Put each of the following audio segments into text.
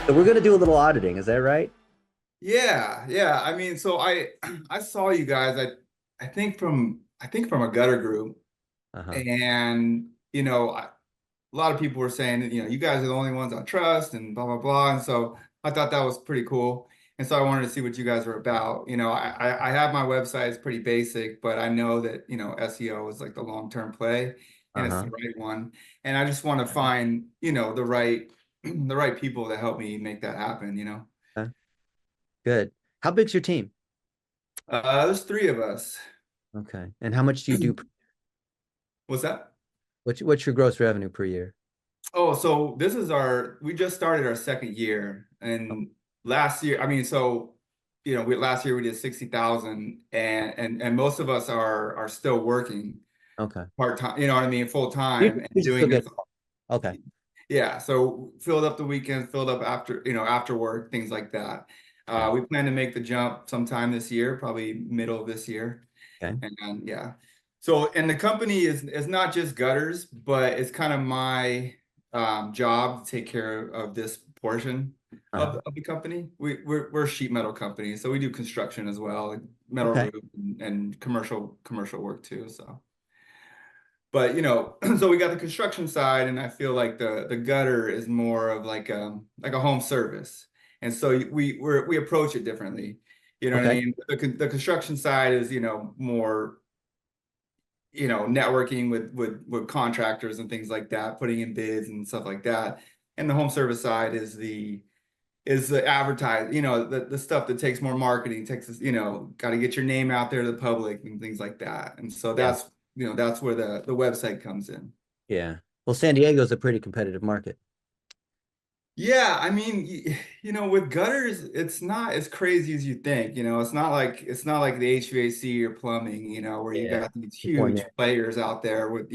So we're going to do a little auditing. Is that right? Yeah, yeah. I mean, so I I saw you guys. I think from a gutter group, Uh-huh. and a lot of people were saying that you guys are the only ones I trust, and blah blah blah. And so I thought that was pretty cool. And so I wanted to see what you guys were about. I have my website. It's pretty basic, but I know that SEO is like the long-term play, and it's the Uh-huh. right one. And I just want to find the right the right people to help me make that happen. Okay. Good. How big's your team? There's three of us. Okay. And how much do you do? What's that? What's your gross revenue per year? Oh, so we just started our second year. Oh, And last year, I mean, so, last year we did 60,000, and most of us are still working okay. part-time, you know what I mean, full You, time and you should still doing get. this. Okay. Yeah. So filled up the weekends, filled up after work, things like that. Okay. We plan to make the jump sometime this year, probably middle of this year. Okay. And yeah. So, and the company is not just gutters, but it's kind of my job to take care of this portion Uh-huh. of the company. We're a sheet metal company, so we do construction as well, like metal Okay. roof and commercial work too. So, but so we got the construction side, and I feel like the gutter is more of like a home service, and so we approach it differently. You know what I Okay. mean? The construction side is more networking with contractors and things like that, putting in bids and stuff like that. And the home service side is the advertise, the stuff that takes more marketing, takes us, got to get your name out there to the public and things like that. And so Yeah. that's where the website comes in. Yeah. Well, San Diego's a pretty competitive market. Yeah, I mean, with gutters, it's not as crazy as you think. It's not like the HVAC or plumbing, where you Yeah. got these Before and huge players out there with,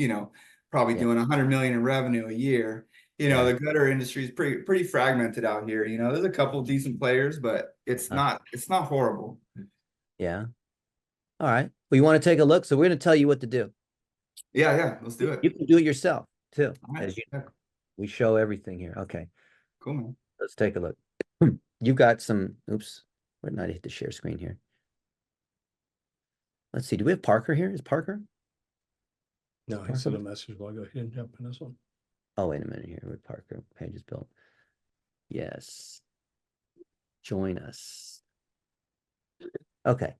probably yeah. doing 100 million in revenue a year. Yeah. The gutter industry is pretty fragmented out here. There's a couple of decent players, but it's Uh, not horrible. yeah. All right. Well, you want to take a look? So we're going to tell you what to do. Yeah, yeah, let's do it. You can do it yourself too, All right. as you Yeah, we show everything here. Okay. cool, man. Let's take a look. You've got some, oops, where did I hit the share screen here? Let's see. Do we have Parker here? Is Parker? No, he sent a message while I go ahead and jump in this one. Oh, wait a minute here with Parker. Page is built. Yes. Join us. Okay.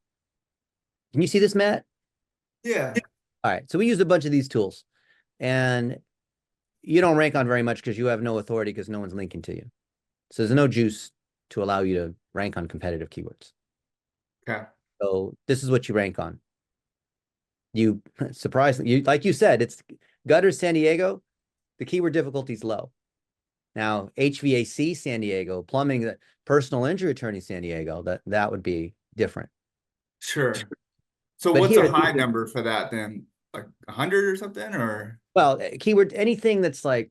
Can you see this, Matt? Yeah, All right. So we use a bunch of these tools and you don't rank on very much because you have no authority because no one's linking to you. So there's no juice to allow you to rank on competitive keywords. okay, So this is what you rank on. You surprisingly, like you said, it's gutters San Diego. The keyword difficulty is low. Now HVAC San Diego, plumbing, personal injury attorney San Diego, that would be different. sure. So But what's a here, high number for that then? Like 100 or something, or? well, keyword anything that's like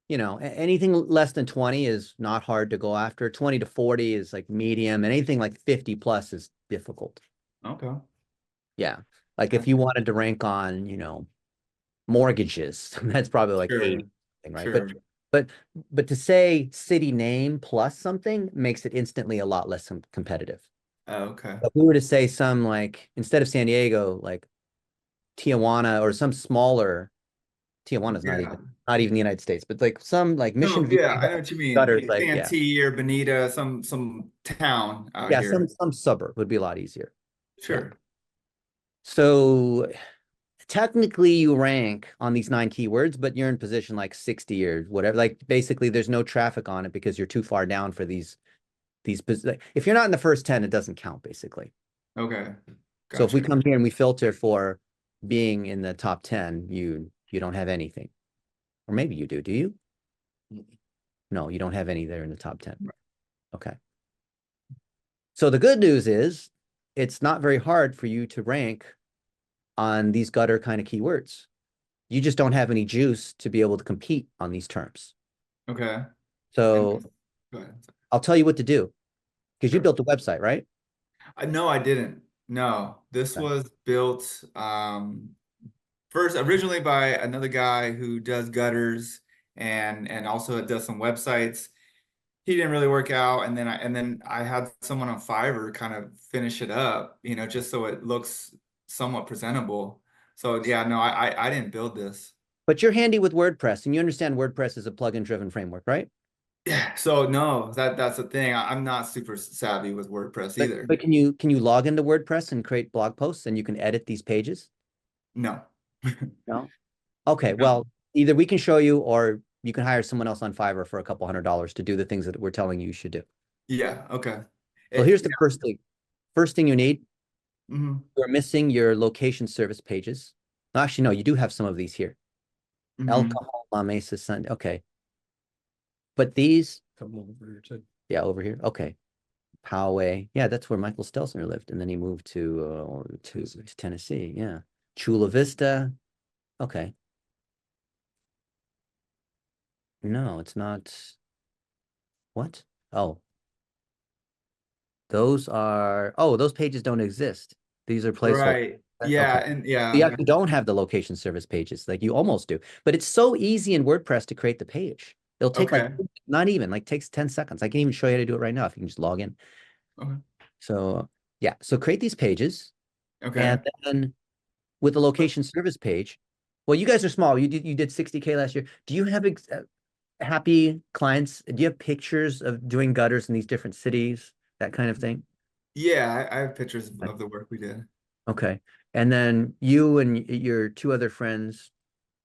anything less than 20 is not hard to go after. 20 to 40 is like medium, and anything like 50 plus is difficult. Okay. Yeah. Like Okay. if you wanted to rank on, mortgages, that's probably like Sure. 80, right? But Sure. but but to say city name plus something makes it instantly a lot less competitive. Okay. If we were to say some like instead of San Diego, like Tijuana or some smaller Tijuana's Yeah. not even the United States, but like some like No, Mission View yeah, I know what you mean. gutters, Like like yeah. Santee or Bonita, some town out Yeah, some here. some suburb would be a lot easier. Yeah. Sure. So technically you rank on these 9 keywords, but you're in position like 60 or whatever. Like basically there's no traffic on it because you're too far down for these like, if you're not in the first 10, it doesn't count basically. Okay. So if we Gotcha. come here and we filter for being in the top 10, you don't have anything. Or maybe you do you? No, you don't have any there in the top 10. Okay. So the good news is it's not very hard for you to rank on these gutter kind of keywords. You just don't have any juice to be able to compete on these terms. Okay. And So go ahead. I'll tell you what to do because you Sure. built the website, right? No, I didn't. No, this Okay. was built first originally by another guy who does gutters and also does some websites. he didn't really work out, and then I had someone on Fiverr kind of finish it up, you know, just so it looks somewhat presentable. So yeah, no, I didn't build this. But you're handy with WordPress, and you understand WordPress is a plugin driven framework, right? Yeah, so no, that's the thing. I'm not super savvy with WordPress either. But can you log into WordPress and create blog posts and you can edit these pages? No. No. Okay, No. well, either we can show you or you can hire someone else on Fiverr for a couple $100 to do the things that we're telling you should do. Yeah, okay. So here's the first thing. First thing you need, Mhm, you're missing your location service pages. Actually, no, you do have some of these here. El mhm. Cajon, La Mesa, Sunday. Okay. But these, Come over here to. Yeah. over here. Okay. Poway. Yeah, that's where Michael Stelzner lived. And then he moved to Tennessee. Yeah. Chula Vista. Okay. No, it's not. What? Oh, those pages don't exist. These are placeholders. Right. Yeah, Okay. and You yeah. actually don't have the location service pages, like you almost do, but it's so easy in WordPress to create the page. It'll take like, Okay. not even, like takes 10 seconds. I can even show you how to do it right now if you can just log in. Okay. So yeah, so create these pages, Okay. and then with the location service page, well, you guys are small. You did 60K last year. Do you have happy clients? Do you have pictures of doing gutters in these different cities, that kind of thing? Yeah, I have pictures Okay. of the work we did. Okay. And then you and your two other friends,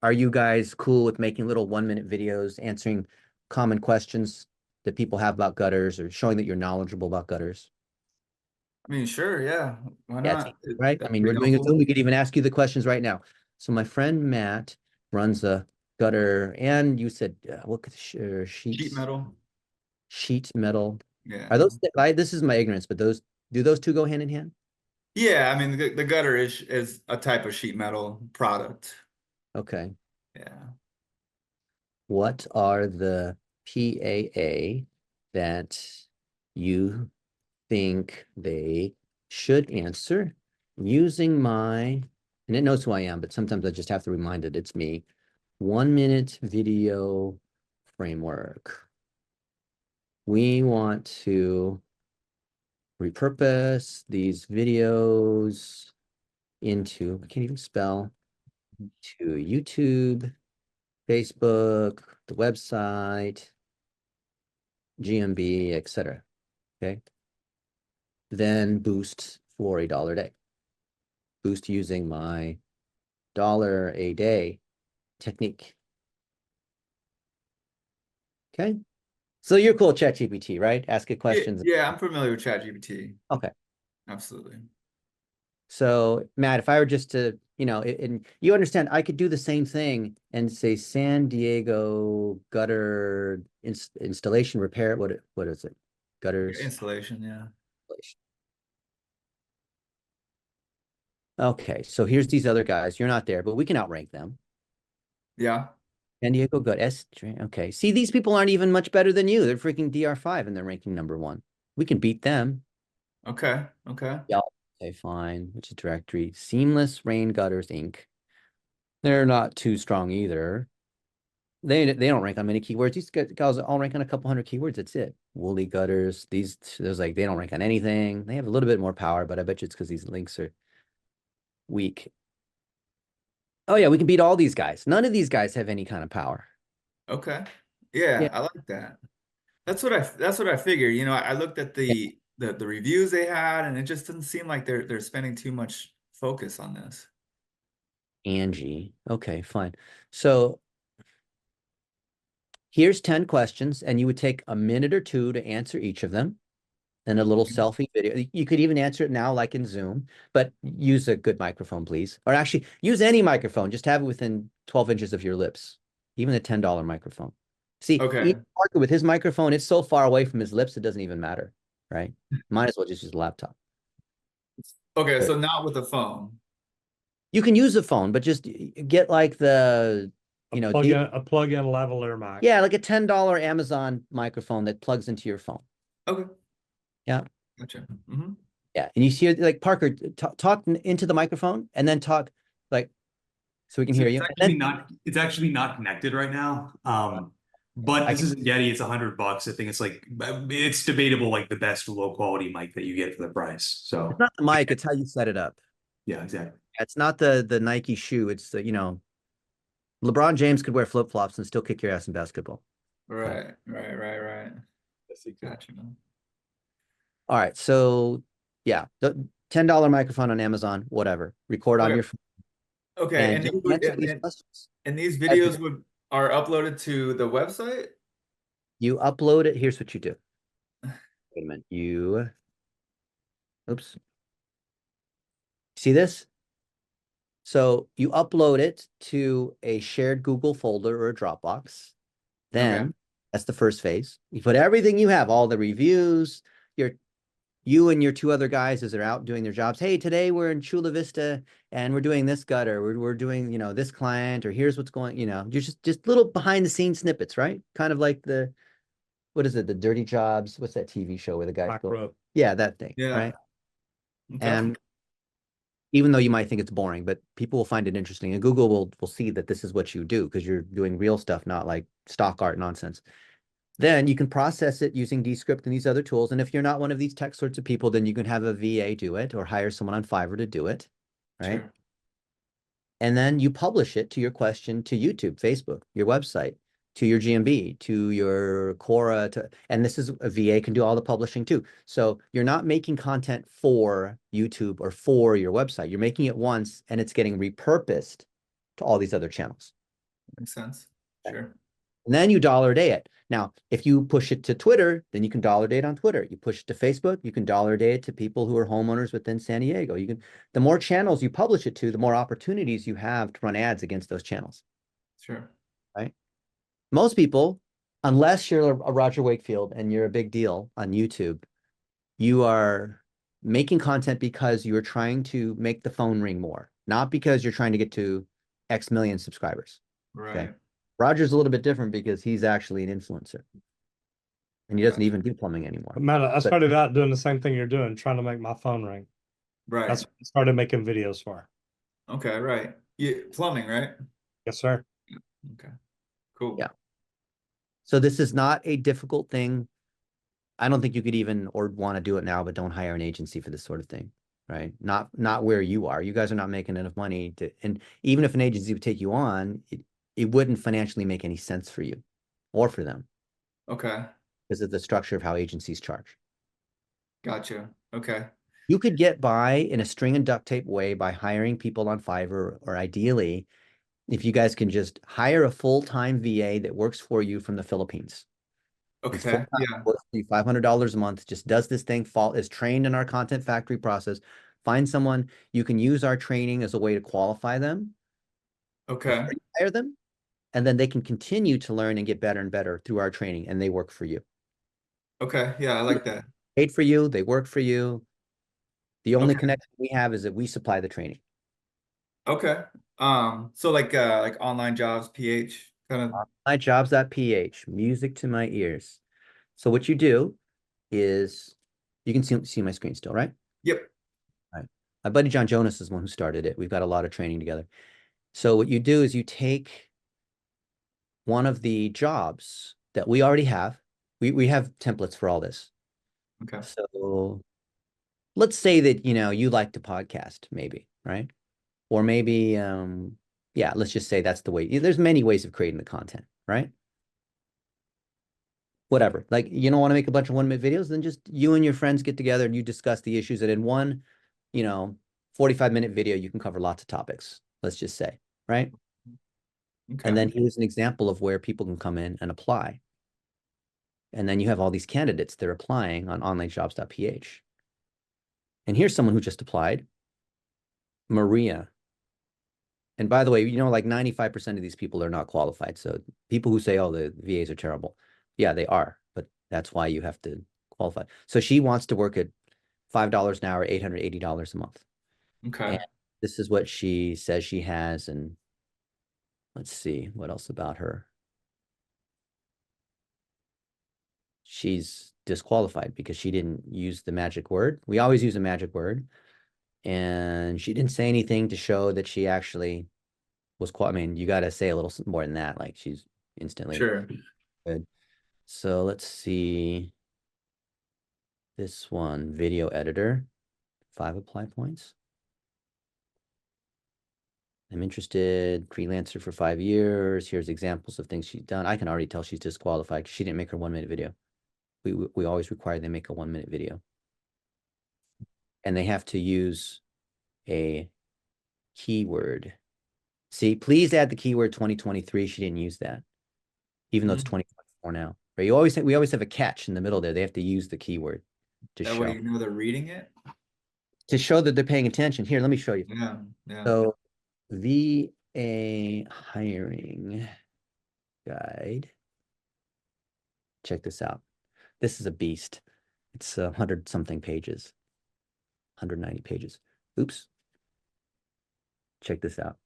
are you guys cool with making little 1-minute videos answering common questions that people have about gutters or showing that you're knowledgeable about gutters? I mean, sure, yeah. Why Yeah, it's not? easy, right? I That's mean, we're pretty doing a Zoom. helpful. We could even ask you the questions right now. So my friend Matt runs a gutter, and you said what could Sheet metal. sheet metal. Yeah. Are those this is my ignorance, but do those two go hand in hand? Yeah, I mean the gutter is a type of sheet metal product. Okay. Yeah. What are the PAA that you think they should answer using my, and it knows who I am, but sometimes I just have to remind it, it's me, 1-minute video framework. We want to repurpose these videos into, I can't even spell, to YouTube, Facebook, the website, GMB, etc. Okay. Then boost for $1 a day. Boost using my dollar a day technique. Okay. So you're cool, ChatGPT, right? Ask it questions. Yeah, I'm familiar with ChatGPT. Okay. Absolutely. So Matt, if I were just to, and you understand, I could do the same thing and say San Diego gutter installation repair. What is it? Gutters Installation, yeah. installation. Okay, so here's these other guys. You're not there, but we can outrank them. Yeah. San Diego good. Okay. See, these people aren't even much better than you. They're freaking DR5 and they're ranking #1. We can beat them. Okay. Okay. Yeah. Okay, fine. Which is directory? Seamless Rain Gutters Inc. They're not too strong either. They don't rank on many keywords. These guys all rank on a couple hundred keywords. That's it. Woolly gutters. There's like they don't rank on anything. They have a little bit more power, but I bet you it's because these links are weak. Oh yeah, we can beat all these guys. None of these guys have any kind of power. Okay. Yeah, Yeah. I like that. That's what I figured. You know, I looked at the reviews they had, and it just doesn't seem like they're spending too much focus on this. Angie. Okay, fine. So here's 10 questions, and you would take a minute or two to answer each of them. And a little selfie video. You could even answer it now, like in Zoom, but use a good microphone, please. Or actually, use any microphone. Just have it within 12 inches of your lips, even a $10 microphone. See, Okay. Parker with his microphone, it's so far away from his lips, it doesn't even matter, right? Might as well just use a laptop. Okay, so not with a phone. You can use a phone, but just get like the, A plug-in lavalier mic. yeah, like a $10 Amazon microphone that plugs into your phone. Okay. Yeah. Gotcha. Mm-hmm. Yeah, and you see, like Parker, talk into the microphone, and then talk like so we can So hear you. it's actually not connected right now. But I this can- isn't Yeti, it's $100. I think it's like, it's debatable, like the best low quality mic that you get for the price. So It's not the mic, it's how you set it up. yeah, exactly. It's not the Nike shoe. It's the, LeBron James could wear flip-flops and still kick your ass in basketball. Right. Yes, he could. Gotcha, man. All right. So yeah, the $10 microphone on Amazon, whatever. Record on Okay. your phone Okay, and and just answer these questions. these As videos are uploaded to the website? you upload it. Here's what you do. Wait a minute. Oops. See this? So you upload it to a shared Google folder or a Dropbox. Then that's the first phase. You put everything you have, all the reviews, you and your two other guys as they're out doing their jobs. Hey, today we're in Chula Vista and we're doing this gutter. We're doing, this client, or here's what's going, just little behind the scenes snippets, right? Kind of like what is it? The Dirty Jobs. What's that TV show where the guys go? Macro. Yeah, that thing, Yeah. right? Okay. And even though you might think it's boring, but people will find it interesting, and Google will see that this is what you do because you're doing real stuff, not like stock art nonsense. Then you can process it using Descript and these other tools. And if you're not one of these tech sorts of people, then you can have a VA do it or hire someone on Fiverr to do it, right? Sure. And then you publish it to your question to YouTube, Facebook, your website, to your GMB, to your Quora, and this is a VA can do all the publishing too. So you're not making content for YouTube or for your website. You're making it once and it's getting repurposed to all these other channels. Makes sense. Okay. Sure. And then you dollar a day it. Now, if you push it to Twitter, then you can dollar a day it on Twitter. You push it to Facebook, you can dollar a day it to people who are homeowners within San Diego. The more channels you publish it to, the more opportunities you have to run ads against those channels. Sure. Right? Most people, unless you're a Roger Wakefield and you're a big deal on YouTube, you are making content because you are trying to make the phone ring more, not because you're trying to get to X million subscribers. Right. Okay. Roger's a little bit different because he's actually an influencer. And he doesn't even do plumbing anymore. Matt, I started out doing the same thing you're doing, trying to make my phone ring. Right. That's what I started making videos for. Okay, right. Plumbing, right? Yes, sir. Okay. Cool. Yeah. So this is not a difficult thing. I don't think you could even or want to do it now, but don't hire an agency for this sort of thing, right? Not where you are. You guys are not making enough money and even if an agency would take you on, it wouldn't financially make any sense for you or for them. Okay. Because of the structure of how agencies charge. Gotcha. Okay. You could get by in a string and duct tape way by hiring people on Fiverr, or ideally, if you guys can just hire a full-time VA that works for you from the Philippines. It's Okay. Yeah. $500 a month, just does this thing, is trained in our content factory process. Find someone, you can use our training as a way to qualify them. Okay. Hire them, and then they can continue to learn and get better and better through our training, and they work for you. Okay. Yeah, I like that. Paid for you, they work for you. The only Okay. connection we have is that we supply the training. Okay. So like online jobs, PH kind of. MyJobs.ph, music to my ears. So what you do is, you can see my screen still, right? Yep. Right. My buddy John Jonas is the one who started it. We've got a lot of training together. So what you do is you take one of the jobs that we already have. We have templates for all this. Okay. So let's say that, you like to podcast, maybe, right? Or maybe, yeah, let's just say that's the way. There's many ways of creating the content, right? Whatever. Like, you don't want to make a bunch of 1-minute videos, then just you and your friends get together and you discuss the issues. And in one, 45-minute video, you can cover lots of topics, let's just say, right? Okay. And then here's an example of where people can come in and apply. And then you have all these candidates that are applying on onlinejobs.ph. And here's someone who just applied, Maria. And by the way, like 95% of these people are not qualified. So people who say, oh, the VAs are terrible. Yeah, they are. But that's why you have to qualify. So she wants to work at $5 an hour, $880 a month. Okay. And this is what she says she has. And let's see what else about her. She's disqualified because she didn't use the magic word. We always use a magic word. And she didn't say anything to show that she actually was I mean, you got to say a little more than that. Like she's instantly. Sure. Good. So let's see. This one, video editor, 5 apply points. I'm interested, freelancer for 5 years. Here's examples of things she's done. I can already tell she's disqualified because she didn't make her 1-minute video. We always require they make a 1-minute video. And they have to use a keyword. See, please add the keyword 2023. She didn't use that, even though it's 2024 now. Right? We always have a catch in the middle there. They have to use the keyword to That show way you know they're reading it. that they're paying attention. Here, let me show you. Yeah, yeah. So VA hiring guide. Check this out. This is a beast. It's 100 something pages, 190 pages. Oops. Check this out.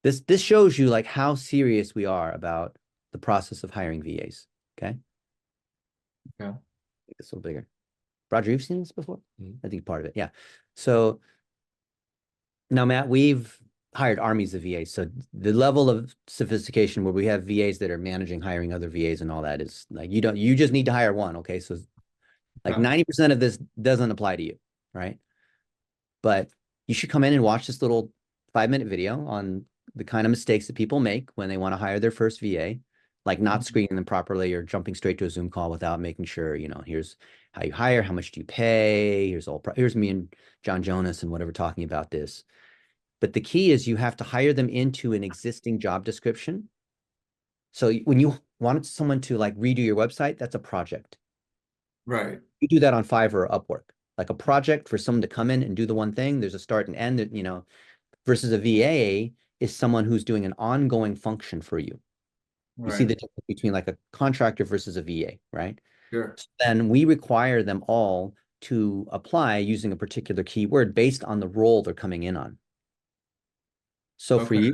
This shows you like how serious we are about the process of hiring VAs. Okay. Yeah. Make this a little bigger. Roger, you've seen this before? Mhm. I think part of it. Yeah. So now, Matt, we've hired armies of VAs. So the level of sophistication where we have VAs that are managing hiring other VAs and all that is like you just need to hire one. Okay. So like 90% of this doesn't apply to you, right? But you should come in and watch this little 5-minute video on the kind of mistakes that people make when they want to hire their first VA, like not screening them properly or jumping straight to a Zoom call without making sure, here's how you hire, how much do you pay, here's me and John Jonas and whatever talking about this. But the key is you have to hire them into an existing job description. So when you want someone to like redo your website, that's a project. Right. You do that on Fiverr or Upwork, like a project for someone to come in and do the one thing. There's a start and end, versus a VA is someone who's doing an ongoing function for you. You see Right. the difference between like a contractor versus a VA, right? Sure. So then we require them all to apply using a particular keyword based on the role they're coming in on. So for Okay.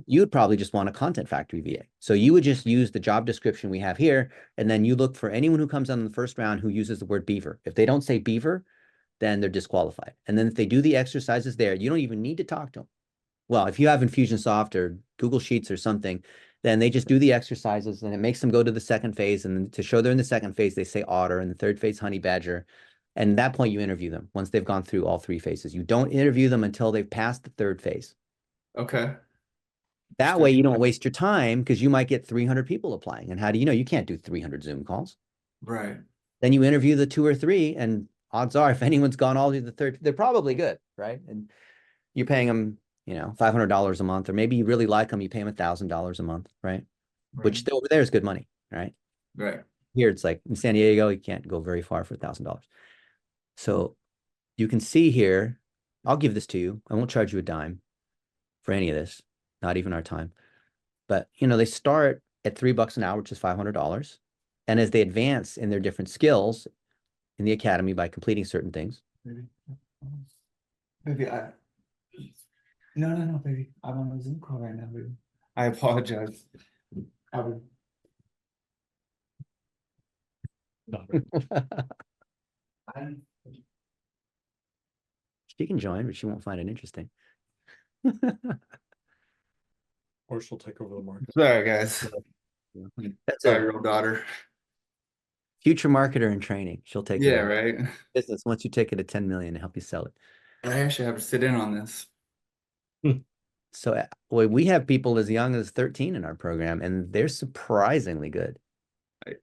you would probably just want a content factory VA. So you would just use the job description we have here, and then you look for anyone who comes on in the first round who uses the word beaver. If they don't say beaver, then they're disqualified. And then if they do the exercises there, you don't even need to talk to them. Well, if you have Infusionsoft or Google Sheets or something, then they just do the exercises and it makes them go to the second phase. And to show they're in the second phase, they say otter, and the third phase, honey badger. And at that point, you interview them once they've gone through all 3 phases. You don't interview them until they've passed the 3rd phase. Okay. That way you don't waste your time because you might get 300 people applying. And how do you know? You can't do 300 Zoom calls. Right. Then you interview the 2 or 3, and odds are if anyone's gone all the way to the 3rd, they're probably good, right? And you're paying them, $500 a month, or maybe you really like them, you pay them $1,000 a month, right? Which over there is good money, right? Right. Here it's like in San Diego, you can't go very far for $1,000. So you can see here, I'll give this to you. I won't charge you a dime for any of this, not even our time. But they start at $3 an hour, which is $500. And as they advance in their different skills in the academy by completing certain things. Baby, no, baby. I'm on a Zoom call right now, baby. I apologize. She can join, but she won't find it interesting. Or she'll take over the market. Sorry, guys. That's My a real daughter. future marketer in training. She'll take Yeah, it right. business once you take it to 10 million to help you sell it. I actually have to sit in on this. So we have people as young as 13 in our program, and they're surprisingly good.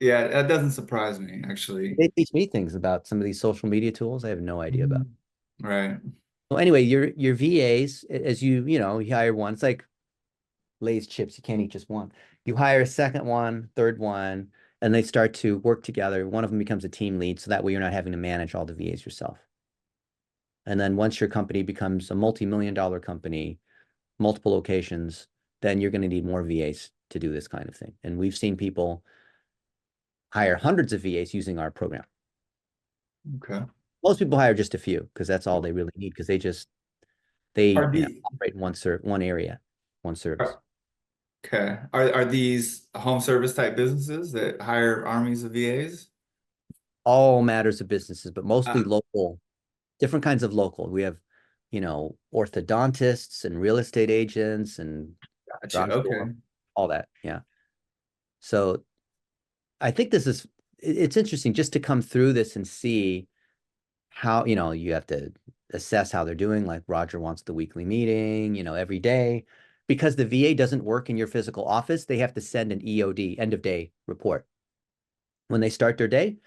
Yeah, that doesn't surprise me, actually. They teach me things about some of these social media tools I have no idea about. Right. So anyway, your VAs, as you hire one, it's like Lay's chips, you can't eat just one. You hire a second one, third one, and they start to work together. One of them becomes a team lead, so that way you're not having to manage all the VAs yourself. And then once your company becomes a multi-million-dollar company, multiple locations, then you're going to need more VAs to do this kind of thing. And we've seen people hire hundreds of VAs using our program. Okay. Most people hire just a few because that's all they really need, because they operate in one area, one service. Okay. Are these home service type businesses that hire armies of VAs? All matters of businesses, but mostly local, different kinds of local. We have, orthodontists and real estate agents and Gotcha. Okay. all that. Yeah. So I think this is, it's interesting just to come through this and see how, you have to assess how they're doing. Like Roger wants the weekly meeting, every day. Because the VA doesn't work in your physical office, they have to send an EOD, end of day report, when they start their day,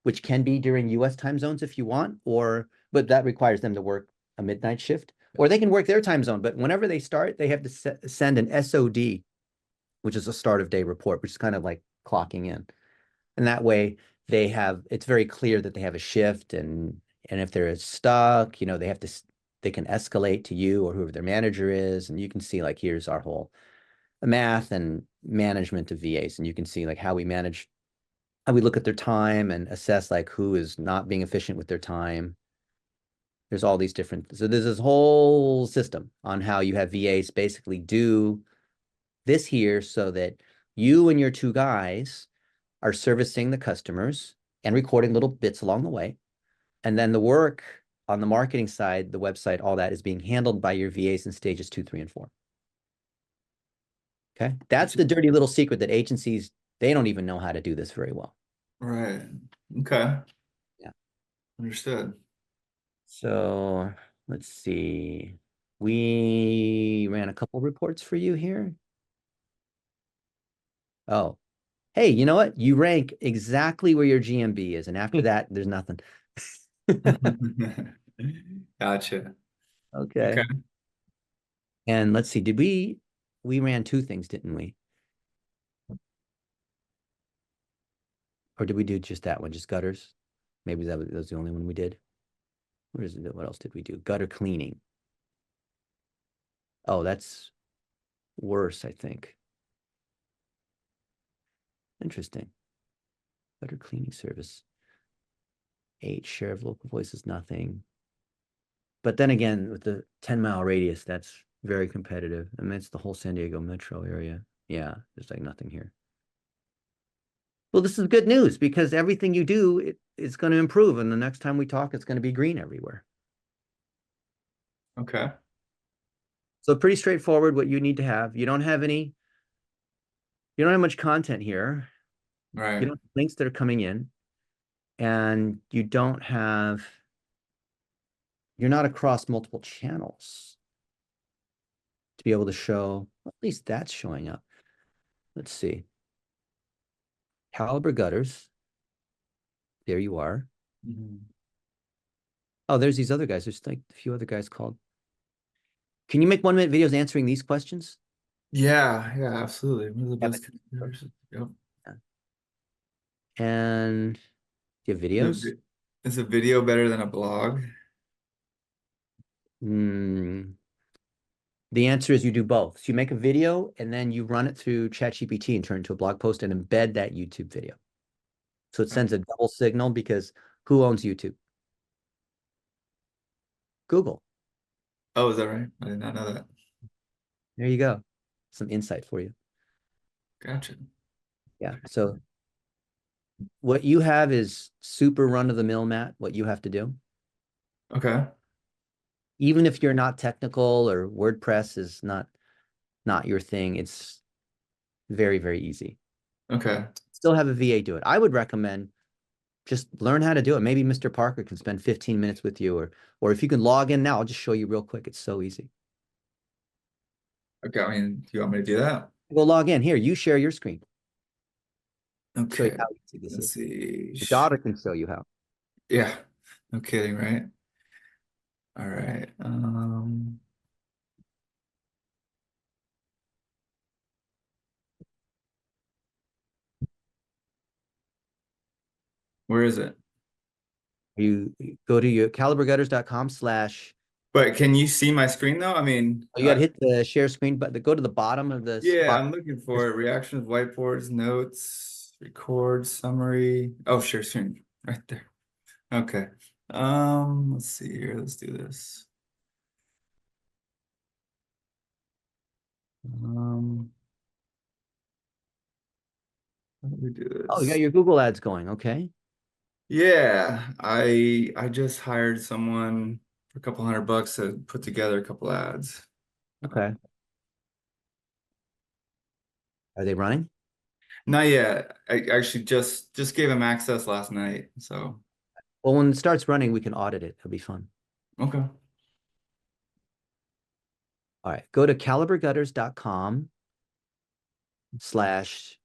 which can be during US time zones if you want, but that requires them to work a midnight shift, or they can work their time zone. But whenever they start, they have to send an SOD, which is a start of day report, which is kind of like clocking in. And that way it's very clear that they have a shift, and if they're stuck, they can escalate to you or whoever their manager is, and you can see like, here's our whole math and management of VAs, and you can see like how we look at their time and assess like who is not being efficient with their time. There's all these different, so there's this whole system on how you have VAs basically do this here so that you and your two guys are servicing the customers and recording little bits along the way. And then the work on the marketing side, the website, all that is being handled by your VAs in stages 2, 3, and 4. Okay. That's the dirty little secret that agencies, they don't even know how to do this very well. Right. Okay. Yeah. Understood. So let's see. We ran a couple reports for you here. Oh, hey, you know what? You rank exactly where your GMB is. And after that, there's nothing. Gotcha. Okay. Okay. And let's see, we ran 2 things, didn't we? Or did we do just that one, just gutters? Maybe that was the only one we did. Where is it? What else did we do? Gutter cleaning. Oh, that's worse, I think. Interesting. Gutter cleaning service. 8 share of local voices, nothing. But then again, with the 10-mile radius, that's very competitive. I mean, it's the whole San Diego metro area. Yeah, there's like nothing here. Well, this is good news because everything you do, it's going to improve. And the next time we talk, it's going to be green everywhere. Okay. So pretty straightforward what you need to have. You don't have much content here. Right. You don't have links that are coming in, and you're not across multiple channels to be able to show, at least that's showing up. Let's see. Caliber gutters. There you are. Mhm. Oh, there's these other guys. There's like a few other guys called. Can you make 1-minute videos answering these questions? Yeah, absolutely. One of the Yeah, best computers. Yep. And do you have videos? Is a video better than a blog? The answer is you do both. So you make a video and then you run it through ChatGPT and turn it into a blog post and embed that YouTube video. So it sends a double signal because who owns YouTube? Google. Oh, is that right? I did not know that. There you go. Some insight for you. Gotcha. Yeah. So what you have is super run-of-the-mill, Matt, what you have to do. Okay. Even if you're not technical or WordPress is not your thing, it's very, very easy. Okay. Still have a VA do it. I would recommend just learn how to do it. Maybe Mr. Parker can spend 15 minutes with you, or if you can log in now, I'll just show you real quick. It's so easy. Okay. I mean, do you want me to do that? Go log in here. You share your screen. Show you Okay. how easy this Let's is. see. Your daughter can show you how. Yeah. No kidding, right? All right. Where is it? You go to your calibergutters.com/. But can you see my screen though? I mean, You got to hit the share screen button. Go to the bottom of the yeah, spot. I'm looking for it. Reactions, whiteboards, notes, record, summary. Oh, share screen right there. Okay. Let's see here. Let's do this. How do we do Oh, you got this? your Google ads going. Okay. Yeah, I just hired someone for a couple $100 to put together a couple ads. Okay. Are they running? Not yet. I actually just gave him access last night. So Well, when it starts running, we can audit it. It'll be fun. okay. All right, go to calibergutters.com slash,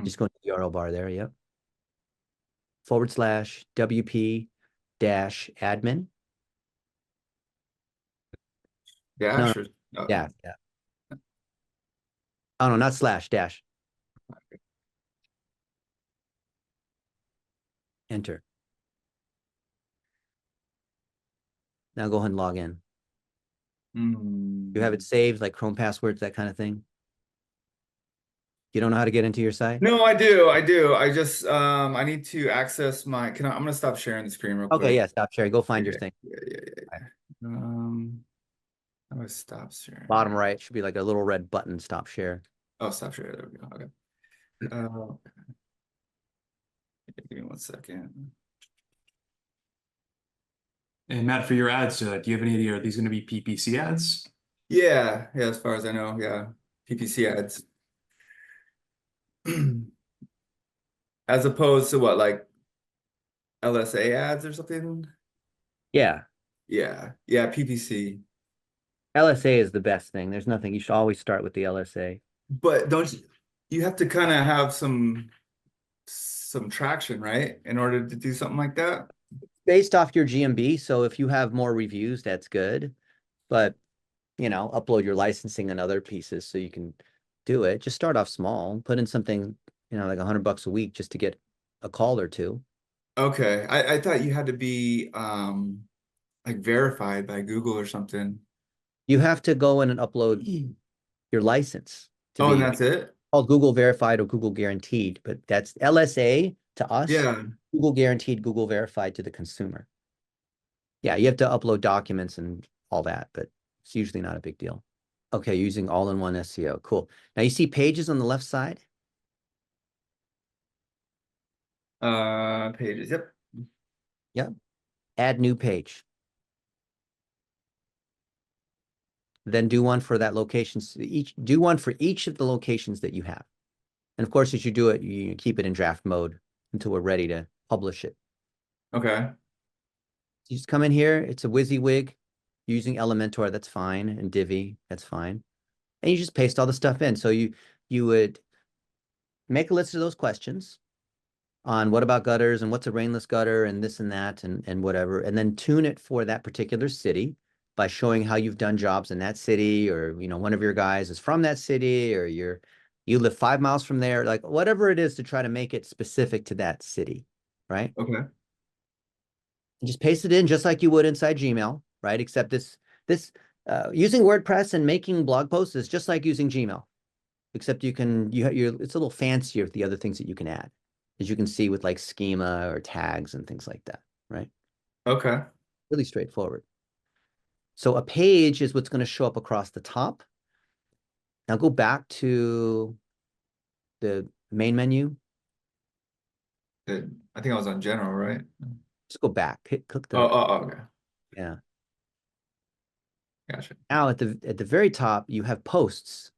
just go to the URL bar there, yep. / WP dash admin. Yeah, No, sure. Oh, yeah. Oh, no, not slash, dash. Enter. Now go ahead and log in. You have it saved, like Chrome passwords, that kind of thing? You don't know how to get into your site? No, I do. I just I need to access my I'm gonna stop sharing the screen real Okay, quick. yeah, stop sharing. Go find your Yeah, thing. yeah. How do I stop sharing? Bottom right should be like a little red button, stop share. Oh, stop sharing. There we go. Okay. Give me 1 second. And Matt, for your ads, do you have any idea? Are these going to be PPC ads? Yeah, as far as I know, yeah. PPC ads. As opposed to what, like LSA ads or something? Yeah, Yeah, PPC. LSA is the best thing. There's nothing. You should always start with the LSA. But don't you have to kind of have some traction, right? In order to do something like that? Based off your GMB, so if you have more reviews, that's good. But, upload your licensing and other pieces so you can do it. Just start off small. Put in something, like $100 a week just to get a call or two. Okay. I thought you had to be like verified by Google or something. You have to go in and upload your license to Oh, and be that's it? called Google verified or Google guaranteed, but that's LSA to us, Yeah. Google guaranteed, Google verified to the consumer. Yeah, you have to upload documents and all that, but it's usually not a big deal. Okay, using all-in-one SEO. Cool. Now you see pages on the left side? Pages. Yep. Yep. Add new page. Then do one for that location. Do one for each of the locations that you have. And of course, as you do it, you keep it in draft mode until we're ready to publish it. Okay. You just come in here. It's a WYSIWYG using Elementor. That's fine. And Divi. That's fine. And you just paste all the stuff in. So you would make a list of those questions on what about gutters and what's a rainless gutter and this and that and whatever, and then tune it for that particular city by showing how you've done jobs in that city, or one of your guys is from that city, or you live 5 miles from there, like whatever it is, to try to make it specific to that city, right? Okay. And just paste it in just like you would inside Gmail, right? Except this using WordPress and making blog posts is just like using Gmail, except it's a little fancier with the other things that you can add, as you can see with like schema or tags and things like that, right? Okay. Really straightforward. So a page is what's going to show up across the top. Now go back to the main menu. Good. I think I was on general, right? Just go back, click the, Okay. yeah. Gotcha. Now at the very top, you have posts.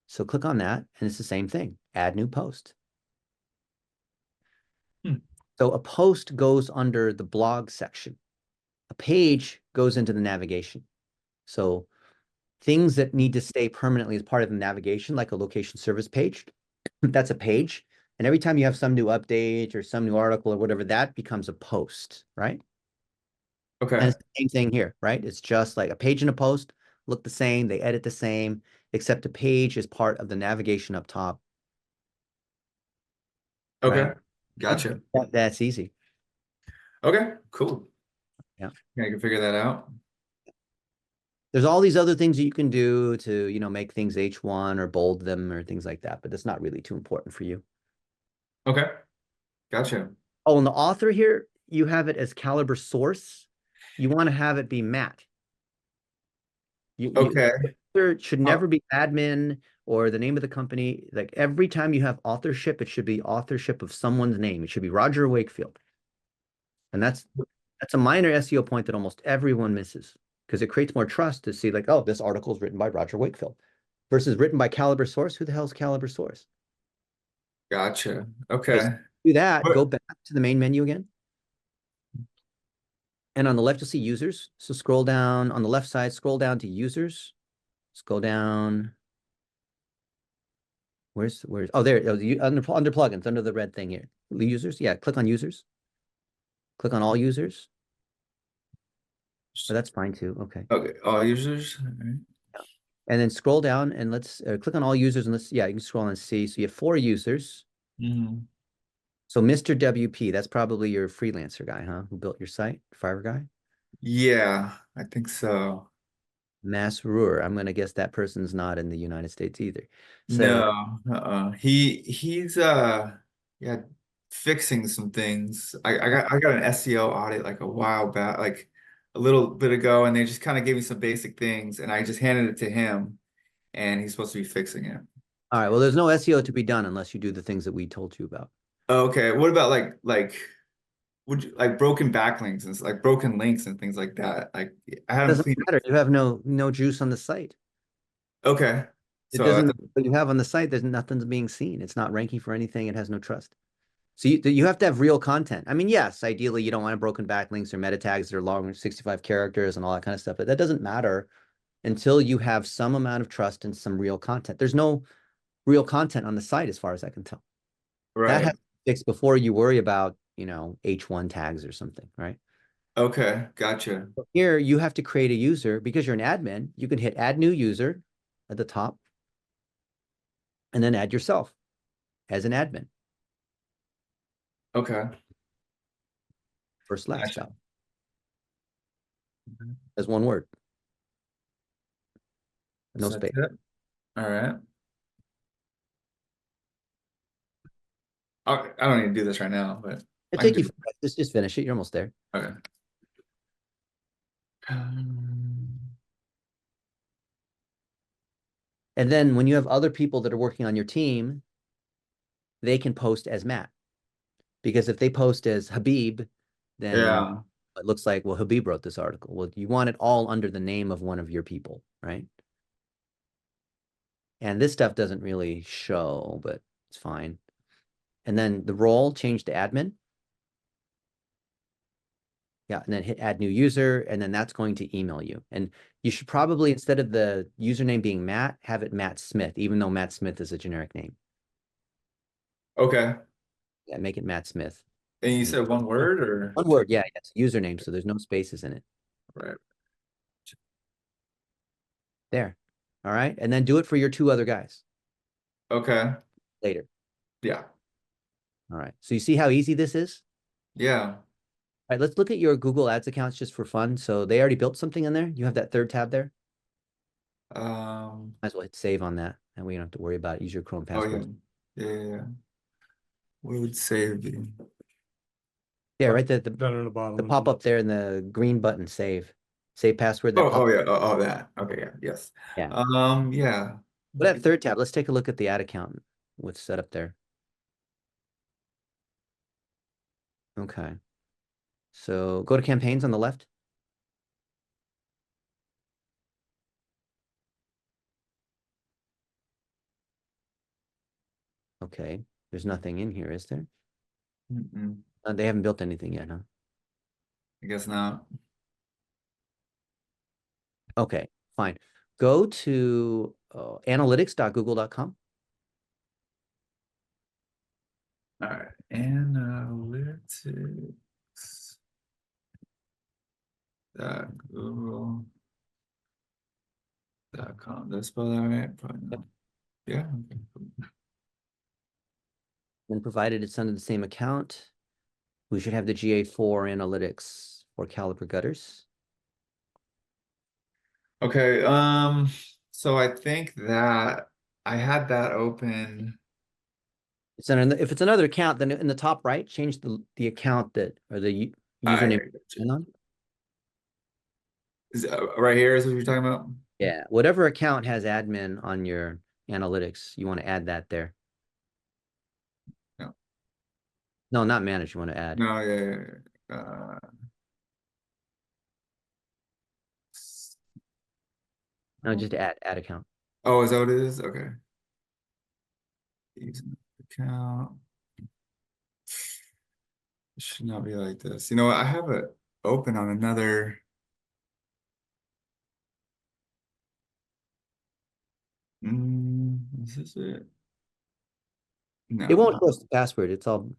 So click on that and it's the same thing. Add new post. So a post goes under the blog section. A page goes into the navigation. So things that need to stay permanently as part of the navigation, like a location service page, that's a page. And every time you have some new update or some new article or whatever, that becomes a post, right? Okay. And it's the same thing here, right? It's just like a page and a post look the same. They edit the same, except a page is part of the navigation up top. Okay. Right? Gotcha. That's easy. Okay, cool. Yeah. I can figure that out. There's all these other things that you can do to, make things H1 or bold them or things like that, but that's not really too important for you. Okay. Gotcha. Oh, and the author here, you have it as caliber source. You want to have it be Matt. Okay. Author should never be admin or the name of the company. Like every time you have authorship, it should be authorship of someone's name. It should be Roger Wakefield. And that's a minor SEO point that almost everyone misses, because it creates more trust to see like, oh, this article is written by Roger Wakefield. versus written by Caliber Source. Who the hell's Caliber Source? Gotcha. Okay, so Okay. do that, go But- back to the main menu again. And on the left, you'll see users. So scroll down on the left side, scroll down to users. Scroll down. Where's, oh, there, under plugins, under the red thing here. Users, yeah, click on users. Click on all users. Oh, that's fine too, okay. Okay, all users. All right. And then scroll down and let's click on all users and let's, yeah, you can scroll and see. So you have 4 users. Mhm. So Mr. WP, that's probably your freelancer guy, huh? Who built your site, Fiverr guy? Yeah, I think so. Masroor, I'm gonna guess that person's not in the United States either. So No, he's yeah, fixing some things. I got an SEO audit like a while back, like a little bit ago, and they just kind of gave me some basic things, and I just handed it to him, and he's supposed to be fixing it. all right, well, there's no SEO to be done unless you do the things that we told you about. Okay, what about like would you like broken backlinks and like broken links and things like that? Like I haven't Doesn't cleaned. matter. You have no juice on the site. Okay, It so doesn't, what you have on the site, there's nothing's being seen. It's not ranking for anything. It has no trust. So you have to have real content. I mean, yes, ideally you don't want broken backlinks or meta tags that are long, 65 characters and all that kind of stuff, but that doesn't matter until you have some amount of trust and some real content. There's no real content on the site as far as I can tell. That has right. to be fixed before you worry about, H1 tags or something, right? Okay, gotcha. Here you have to create a user because you're an admin. You can hit add new user at the top and then add yourself as an admin. Okay, First last gotcha. job as one word, no So that's space. it. All right. I don't need to do this right now, but It I can take you do it. just finish it. You're almost there. Okay. And then when you have other people that are working on your team, they can post as Matt. Because if they post as Habib, then Yeah. it looks like, well, Habib wrote this article. Well, you want it all under the name of one of your people, right? And this stuff doesn't really show, but it's fine. And then the role change to admin. Yeah, and then hit add new user, and then that's going to email you. And you should probably, instead of the username being Matt, have it Matt Smith, even though Matt Smith is a generic name. Okay. Yeah, make it Matt Smith. And you said one word or One word, yeah, it's username, so there's no spaces in it. right? There. All right. And then do it for your 2 other guys Okay. later. Yeah. All right. So you see how easy this is? Yeah. All right, let's look at your Google Ads accounts just for fun. So they already built something in there. You have that 3rd tab there. Might as well hit save on that, and we don't have to worry about it. Use your Chrome Oh yeah. password. Yeah. What would save be? Yeah, right there. Down on the bottom. The pop up there and the green button, save password. That Oh yeah. Oh, that. Okay. Yeah. Yes. Yeah. Yeah. But that 3rd tab, let's take a look at the ad account. What's set up there? Okay. So go to campaigns on the left. Okay. There's nothing in here, is there? Mm-mm. They haven't built anything yet, huh? I guess not. Okay, fine. Go to analytics.google.com. All right. Analytics. Google.com. Did I spell that right? Probably not. Yeah. Okay, cool. And provided it's under the same account, we should have the GA4 analytics for caliper gutters. Okay. So I think that I had that open. It's if it's another account, then in the top right, change the account that or the I username on. is right here is what you're talking about. Yeah, whatever account has admin on your analytics, you want to add that there. No. No, not manage. You want to add. No, yeah. No, just add account. Oh, is that what it is? Okay. Use an account. It should not be like this. You know what? I have it open on another. Is this it? It No. won't show us the password. It's all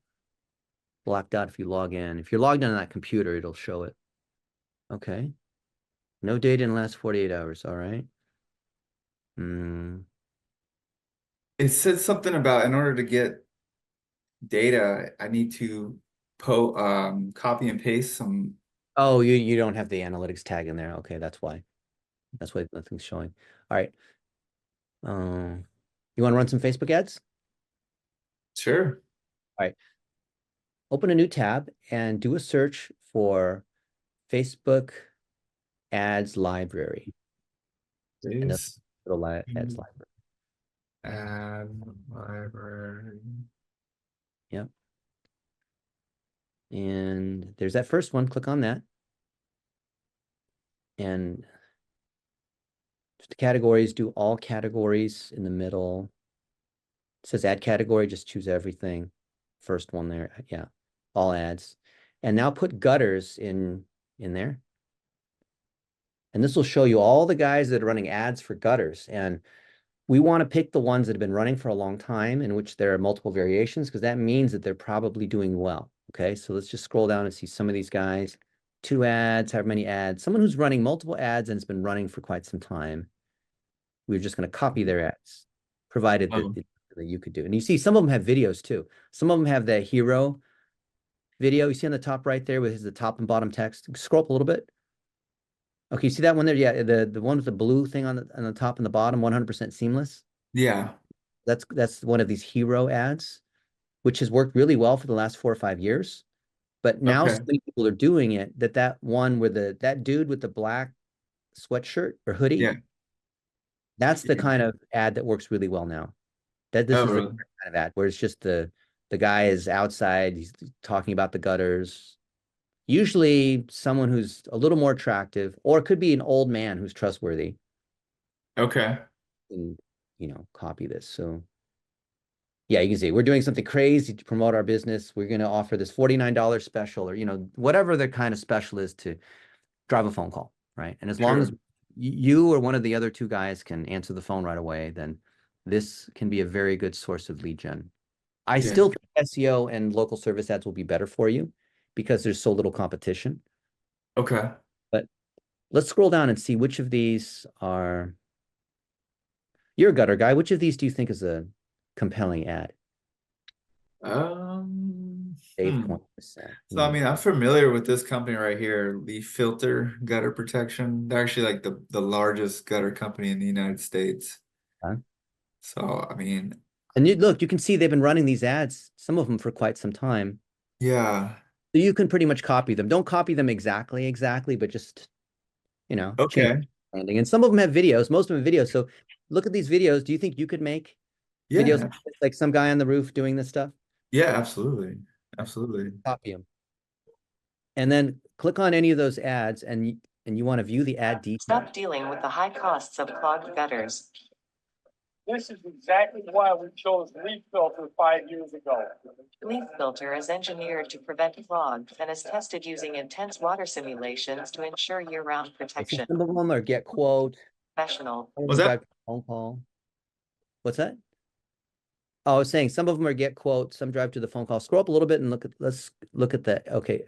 blocked out if you log in. If you're logged in on that computer, it'll show it. Okay. No data in the last 48 hours. All right. It said something about in order to get data, I need to copy and paste some. Oh, you don't have the analytics tag in there. Okay, that's why. That's why nothing's showing. All right. You want to run some Facebook ads? Sure. All right. Open a new tab and do a search for Facebook ads library. And This little ads library. ad library. Yep. And there's that first one. Click on that. And just the categories, do all categories in the middle. It says add category, just choose everything. First one there. Yeah. All ads. And now put gutters in there. And this will show you all the guys that are running ads for gutters. And we want to pick the ones that have been running for a long time in which there are multiple variations, because that means that they're probably doing well. Okay, so let's just scroll down and see some of these guys. 2 ads, however many ads. Someone who's running multiple ads and has been running for quite some time. We're just going to copy their ads, provided that you could do. And you see some of them have videos too. Some of them have the hero video. You see on the top right there with the top and bottom text. Scroll up a little bit. Okay, you see that one there? Yeah, the one with the blue thing on the top and the bottom, 100% seamless. Yeah. That's one of these hero ads, which has worked really well for the last 4 or 5 years. But now Okay. so many people are doing it that one where that dude with the black sweatshirt or hoodie, Yeah. that's the Yeah. kind of ad that works really well now. This Oh, is the really? kind of ad where it's just the guy is outside, he's talking about the gutters. Usually someone who's a little more attractive, or it could be an old man who's trustworthy. Okay. And copy this. So yeah, you can see we're doing something crazy to promote our business. We're going to offer this $49 special, or whatever the kind of special is to drive a phone call, right? And as long as Sure. you or one of the other 2 guys can answer the phone right away, then this can be a very good source of lead gen. I Yeah. still think SEO and local service ads will be better for you because there's so little competition. Okay. But let's scroll down and see which of these are. You're a gutter guy. Which of these do you think is a compelling ad? Save 20%. So I mean, I'm familiar with this company right here, Leaf Filter Gutter Protection. They're actually like the largest gutter company in the United States. Huh? So I mean, And you can see they've been running these ads, some of them for quite some time. yeah. So you can pretty much copy them. Don't copy them exactly, but just, change Okay. the landing. And some of them have videos, most of them have videos. So look at these videos. Do you think you could make videos Yeah. like some guy on the roof doing this stuff? Yeah, absolutely. Absolutely. Copy them. And then click on any of those ads and you want to view the ad details. Stop dealing with the high costs of clogged gutters. This is exactly why we chose Leaf Filter 5 years ago. Leaf Filter is engineered to prevent clogs and is tested using intense water simulations to ensure year-round protection. Some of them are get quote. Professional. Was that? Phone call. What's that? Oh, I was saying some of them are get quote, some drive to the phone call. Scroll up a little bit and let's look at the, okay,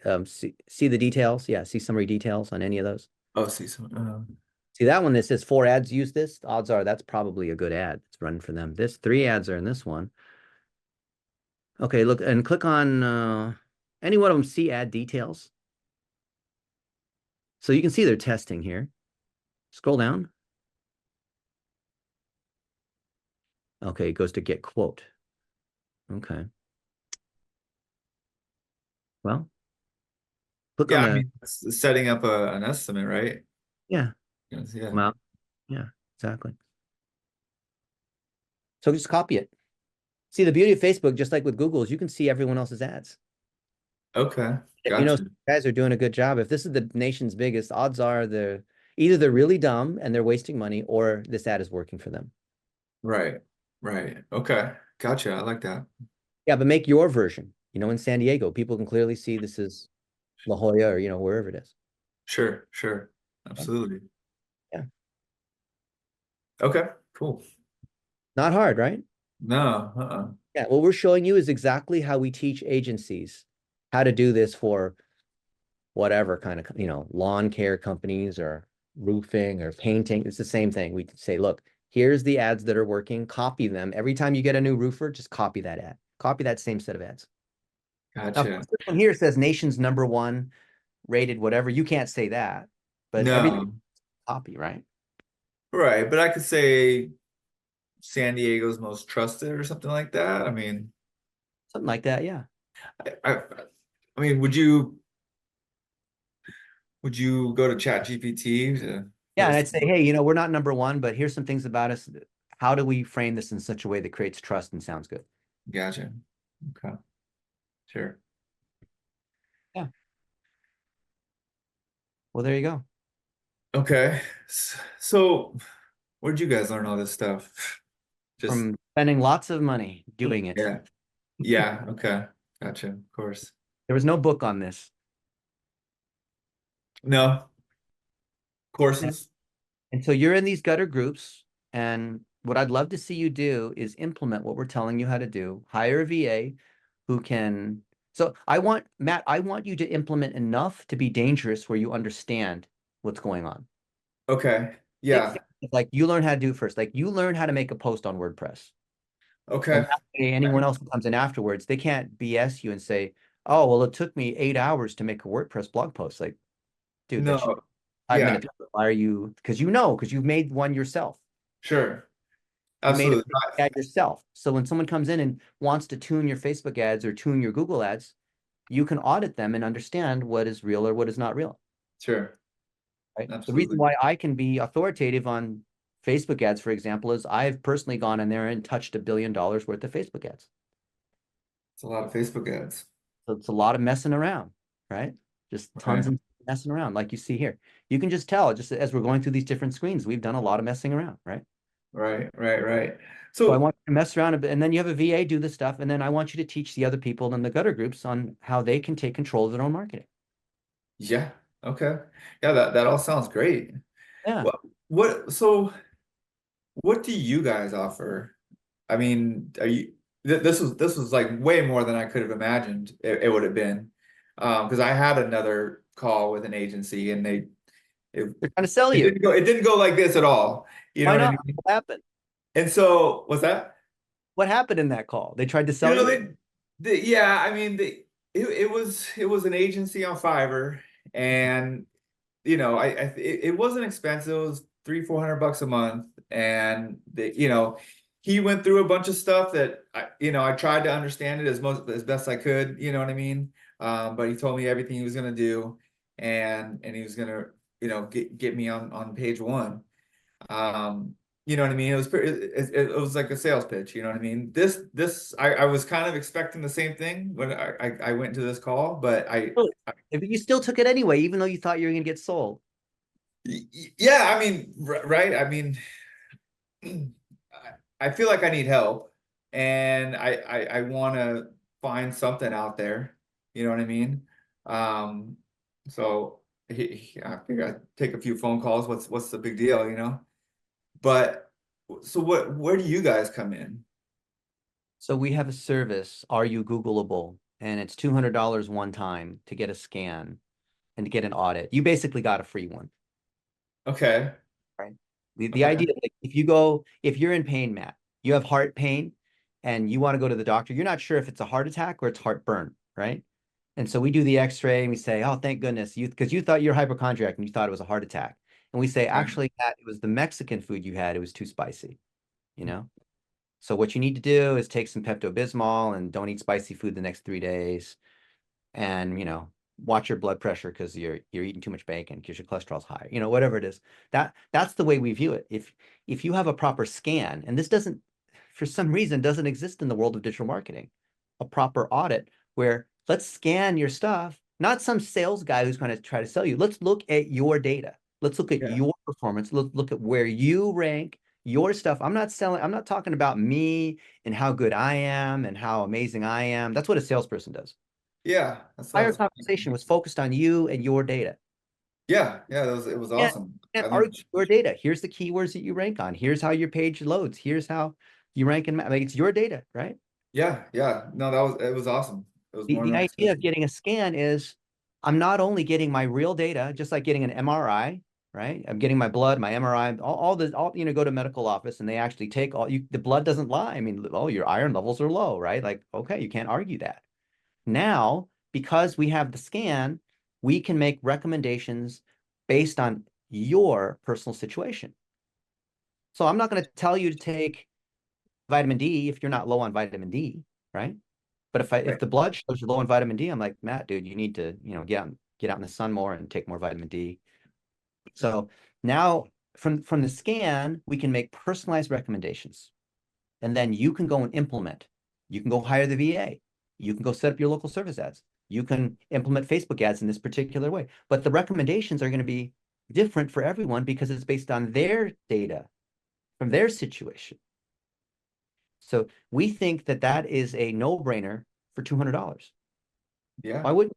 see the details. Yeah, see summary details on any of those. Oh, see some. See that one that says 4 ads use this, odds are that's probably a good ad. It's running for them. 3 ads are in this one. Okay, look and click on any one of them, see ad details. So you can see they're testing here. Scroll down. Okay, it goes to get quote. Okay. Well, click on Yeah, the, I mean, it's setting up an estimate, right? yeah. Yes, yeah. Well, yeah, exactly. So just copy it. See, the beauty of Facebook, just like with Google, is you can see everyone else's ads. Okay. If Gotcha. guys are doing a good job. If this is the nation's biggest, odds are either they're really dumb and they're wasting money, or this ad is working for them. Right. Right. Okay. Gotcha. I like that. Yeah, but make your version. You know, in San Diego, people can clearly see this is La Jolla or, you know, wherever it is. Sure. Sure. Absolutely. Yeah. Okay. Cool. Not hard, right? No. Uh-uh. Yeah, what we're showing you is exactly how we teach agencies how to do this for whatever kind of, you know, lawn care companies or roofing or painting. It's the same thing. We say, look, here's the ads that are working, copy them. Every time you get a new roofer, just copy that ad. Copy that same set of ads. Now, of Gotcha. course, this one here says nation's #1 rated whatever. You can't say that, but everything No. copy, right? Right. But I could say San Diego's most trusted or something like that. I mean, Something like that, yeah. I mean, would you go to Chat GPT to Yeah, and list? I'd say, hey, you know, we're not #1, but here's some things about us. How do we frame this in such a way that creates trust and sounds good? Gotcha. Okay. Sure. Yeah. Well, there you go. Okay. So where'd you guys learn all this stuff? Just From spending lots of money doing it. yeah. Yeah. Okay. Gotcha. Of course. There was no book on this. No. Courses. And so you're in these gutter groups, and what I'd love to see you do is implement what we're telling you how to do. Hire a VA who can. So Matt, I want you to implement enough to be dangerous where you understand what's going on. Okay. Yeah. Like you learn how to do first. Like you learn how to make a post on WordPress. Okay. And that way anyone else who comes in afterwards, they can't BS you and say, oh, well, it took me 8 hours to make a WordPress blog post. Like, dude, that's No. 5 Yeah. minutes. Why are you? Because you've made one yourself. Sure. You made a Absolutely. Facebook ad yourself. So when someone comes in and wants to tune your Facebook ads or tune your Google ads, you can audit them and understand what is real or what is not real. Sure. Right. The reason Absolutely. why I can be authoritative on Facebook ads, for example, is I've personally gone in there and touched $1 billion worth of Facebook ads. It's a lot of Facebook ads. So it's a lot of messing around, right? Just tons Okay. of messing around, like you see here. You can just tell, just as we're going through these different screens, we've done a lot of messing around, right? Right. Right. Right. So I So want you to mess around a bit, and then you have a VA do the stuff, and then I want you to teach the other people in the gutter groups on how they can take control of their own marketing. yeah. Okay. Yeah. That all sounds great. Yeah. So what do you guys offer? I mean, this was like way more than I could have imagined it would have been. Because I had another call with an agency and it They're trying to sell you. it didn't go like this at all. You know Why what I not? mean? What happened? And so what's that? What happened in that call? They tried to You sell know, you? yeah, I mean, it was an agency on Fiverr, and you know, it wasn't expensive. It was 300-400 bucks a month, and he went through a bunch of stuff that I tried to understand it as best I could. You know what I mean? But he told me everything he was gonna do, and he was gonna get me on page one. You know what I mean? It was like a sales pitch. You know what I mean? I was kind of expecting the same thing when I went to this call, but Really? If you still took it anyway, even though you thought you were going to get sold. yeah, I mean, right? I mean, I feel like I need help, and I want to find something out there. You know what I mean? So I figured I'd take a few phone calls. What's the big deal? But so where do you guys come in? So we have a service, Are You Googleable? And it's $200 one time to get a scan and to get an audit. You basically got a free one. Okay. Right. The Okay. idea, like if you're in pain, Matt, you have heart pain and you want to go to the doctor, you're not sure if it's a heart attack or it's heartburn, right? And so we do the x-ray and we say, oh, thank goodness, because you thought you're hypochondriac and you thought it was a heart attack. And we say, actually, Matt, it was the Mexican food you had. It was too spicy, you know? So what you need to do is take some Pepto-Bismol and don't eat spicy food the next 3 days. And, watch your blood pressure because you're eating too much bacon because your cholesterol's high, whatever it is. That's the way we view it. If you have a proper scan, and this doesn't, for some reason, doesn't exist in the world of digital marketing, a proper audit where let's scan your stuff, not some sales guy who's going to try to sell you. Let's look at your data. Let's look at Yeah. your performance. Let's look at where you rank, your stuff. I'm not talking about me and how good I am and how amazing I am. That's what a salesperson does. Yeah, that Entire sounds. conversation was focused on you and your data. Yeah, it was Yeah, awesome. Can't I argue think, your data. Here's the keywords that you rank on. Here's how your page loads. Here's how you rank and like it's your data, right? yeah, no, it was awesome. It was more The than I idea of expected. getting a scan is I'm not only getting my real data, just like getting an MRI, right? I'm getting my blood, my MRI, all go to medical office and they actually take the blood doesn't lie. I mean, oh, your iron levels are low, right? Like, okay, you can't argue that. Now, because we have the scan, we can make recommendations based on your personal situation. So I'm not going to tell you to take vitamin D if you're not low on vitamin D, right? But if Right. the blood shows you're low on vitamin D, I'm like, Matt, dude, you need to, get out in the sun more and take more vitamin D. So now from the scan, we can make personalized recommendations. And then you can go and implement. You can go hire the VA. You can go set up your local service ads. You can implement Facebook ads in this particular way. But the recommendations are going to be different for everyone because it's based on their data from their situation. So we think that that is a no-brainer for $200. Yeah, Why wouldn't?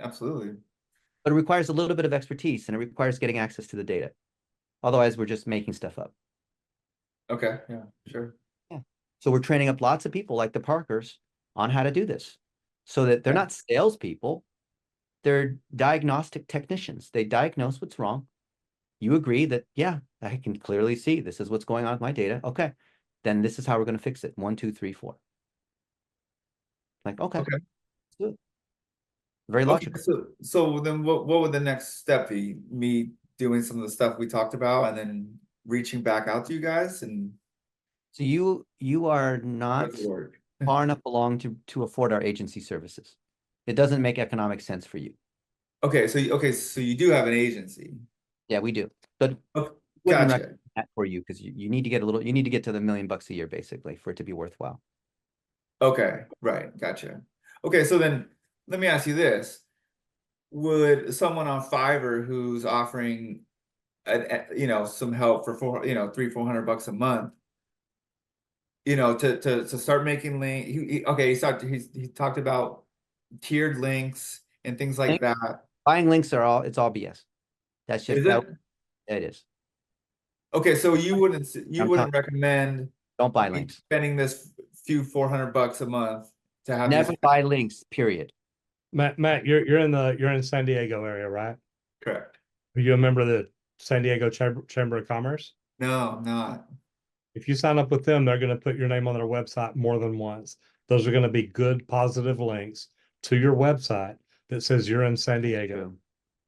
absolutely. But it requires a little bit of expertise and it requires getting access to the data. Otherwise, we're just making stuff up. Okay, yeah, sure. Yeah. So we're training up lots of people like the Parkers on how to do this so that they're Yeah. not salespeople. They're diagnostic technicians. They diagnose what's wrong. You agree that, yeah, I can clearly see this is what's going on with my data. Okay. Then this is how we're going to fix it. 1, 2, 3, 4. Like, okay. Okay. Let's do it. Very Okay, logical. so then what would the next step be? Me doing some of the stuff we talked about and then reaching back out to you guys and So you are not how's it work? far enough along to afford our agency services. It doesn't make economic sense for you. So you do have an agency. Yeah, we do. But Okay, wouldn't gotcha. recommend that for you because you need to get you need to get to the $1 million a year basically for it to be worthwhile. Okay, right, gotcha. Okay, so then let me ask you this. Would someone on Fiverr who's offering some help for 300-400 bucks a month, to start making he talked about tiered links and things like that. Buying links it's all BS. That's just Is it? it is. Okay, so you I'm wouldn't recommend Don't buy me links. spending this few 400 bucks a month to have Never these. buy links, period. Matt, you're in San Diego area, right? Correct. Are you a member of the San Diego Chamber of Commerce? No, I'm not. If you sign up with them, they're going to put your name on their website more than once. Those are going to be good, positive links to your website that says you're in San Diego. True.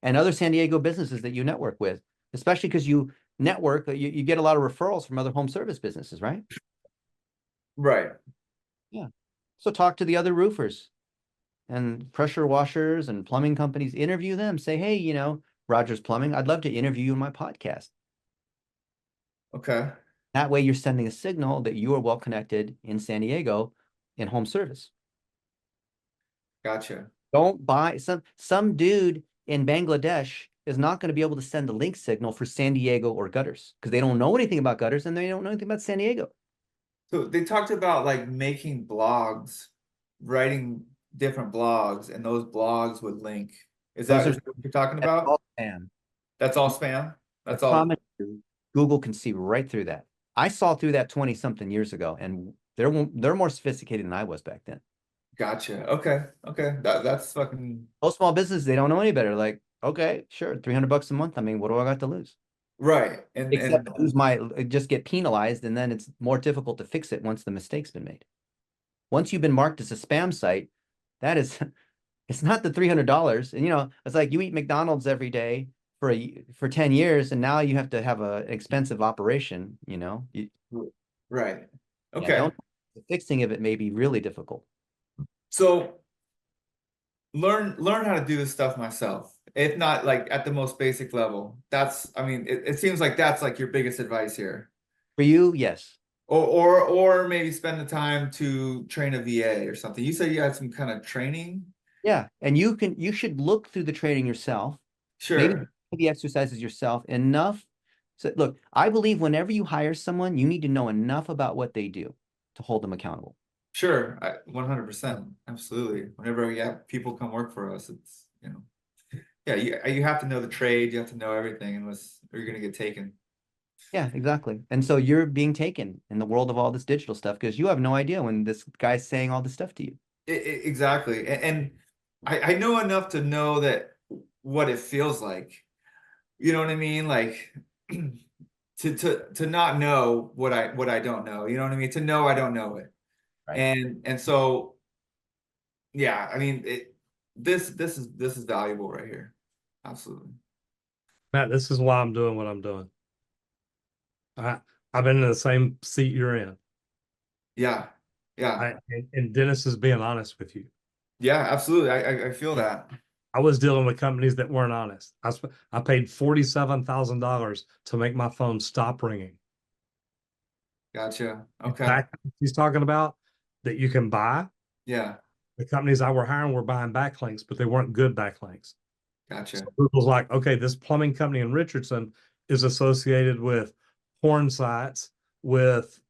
And other San Diego businesses that you network with, especially because you network, you get a lot of referrals from other home service businesses, right? Right. Yeah. So talk to the other roofers and pressure washers and plumbing companies, interview them, say, hey, Rogers Plumbing, I'd love to interview you in my podcast. Okay. That way you're sending a signal that you are well connected in San Diego in home service. Gotcha. Don't buy some dude in Bangladesh is not going to be able to send a link signal for San Diego or gutters because they don't know anything about gutters and they don't know anything about San Diego. So they talked about like making blogs, writing different blogs, and those blogs would link. Is Those that are what you're talking that's about? all spam. That's all spam? I That's all. promise you, Google can see right through that. I saw through that 20-something years ago, and they're more sophisticated than I was back then. Gotcha. Okay. Okay. That's fucking Most small businesses, they don't know any better. Like, okay, sure, $300 a month. I mean, what do I got to lose? right. And Except just get penalized, and then it's more difficult to fix it once the mistake's been made. Once you've been marked as a spam site, that is, it's not the $300. And it's like you eat McDonald's every day for 10 years, and now you have to have an expensive operation. right. Yeah, Okay. the fixing of it may be really difficult. So learn how to do this stuff myself. If not like at the most basic level. It seems like that's like your biggest advice here. For you, yes. Or maybe spend the time to train a VA or something. You said you had some kind of training? Yeah, and you should look through the training yourself. Maybe Sure. do the exercises yourself enough So look, I believe whenever you hire someone, you need to know enough about what they do to hold them accountable. Sure, 100%, absolutely. Whenever we have people come work for us, it's, yeah, you have to know the trade, you have to know everything, unless you're gonna get taken. Yeah, exactly. And so you're being taken in the world of all this digital stuff because you have no idea when this guy's saying all this stuff to you. Exactly, and I know enough to know that what it feels like. You know what I mean? Like to not know what I don't know. You know what I mean? To know I don't know it. Right. And so yeah, I mean this is valuable right here. Absolutely. Matt, this is why I'm doing what I'm doing. I've been in the same seat you're in. Yeah. Yeah. And Dennis is being honest with you. Yeah, absolutely. I feel that. I was dealing with companies that weren't honest. I paid $47,000 to make my phone stop ringing. Gotcha. Okay. Back he's talking about that you can buy. Yeah. The companies I were hiring were buying backlinks, but they weren't good backlinks. Gotcha. So Google's like, okay, this plumbing company in Richardson is associated with porn sites, with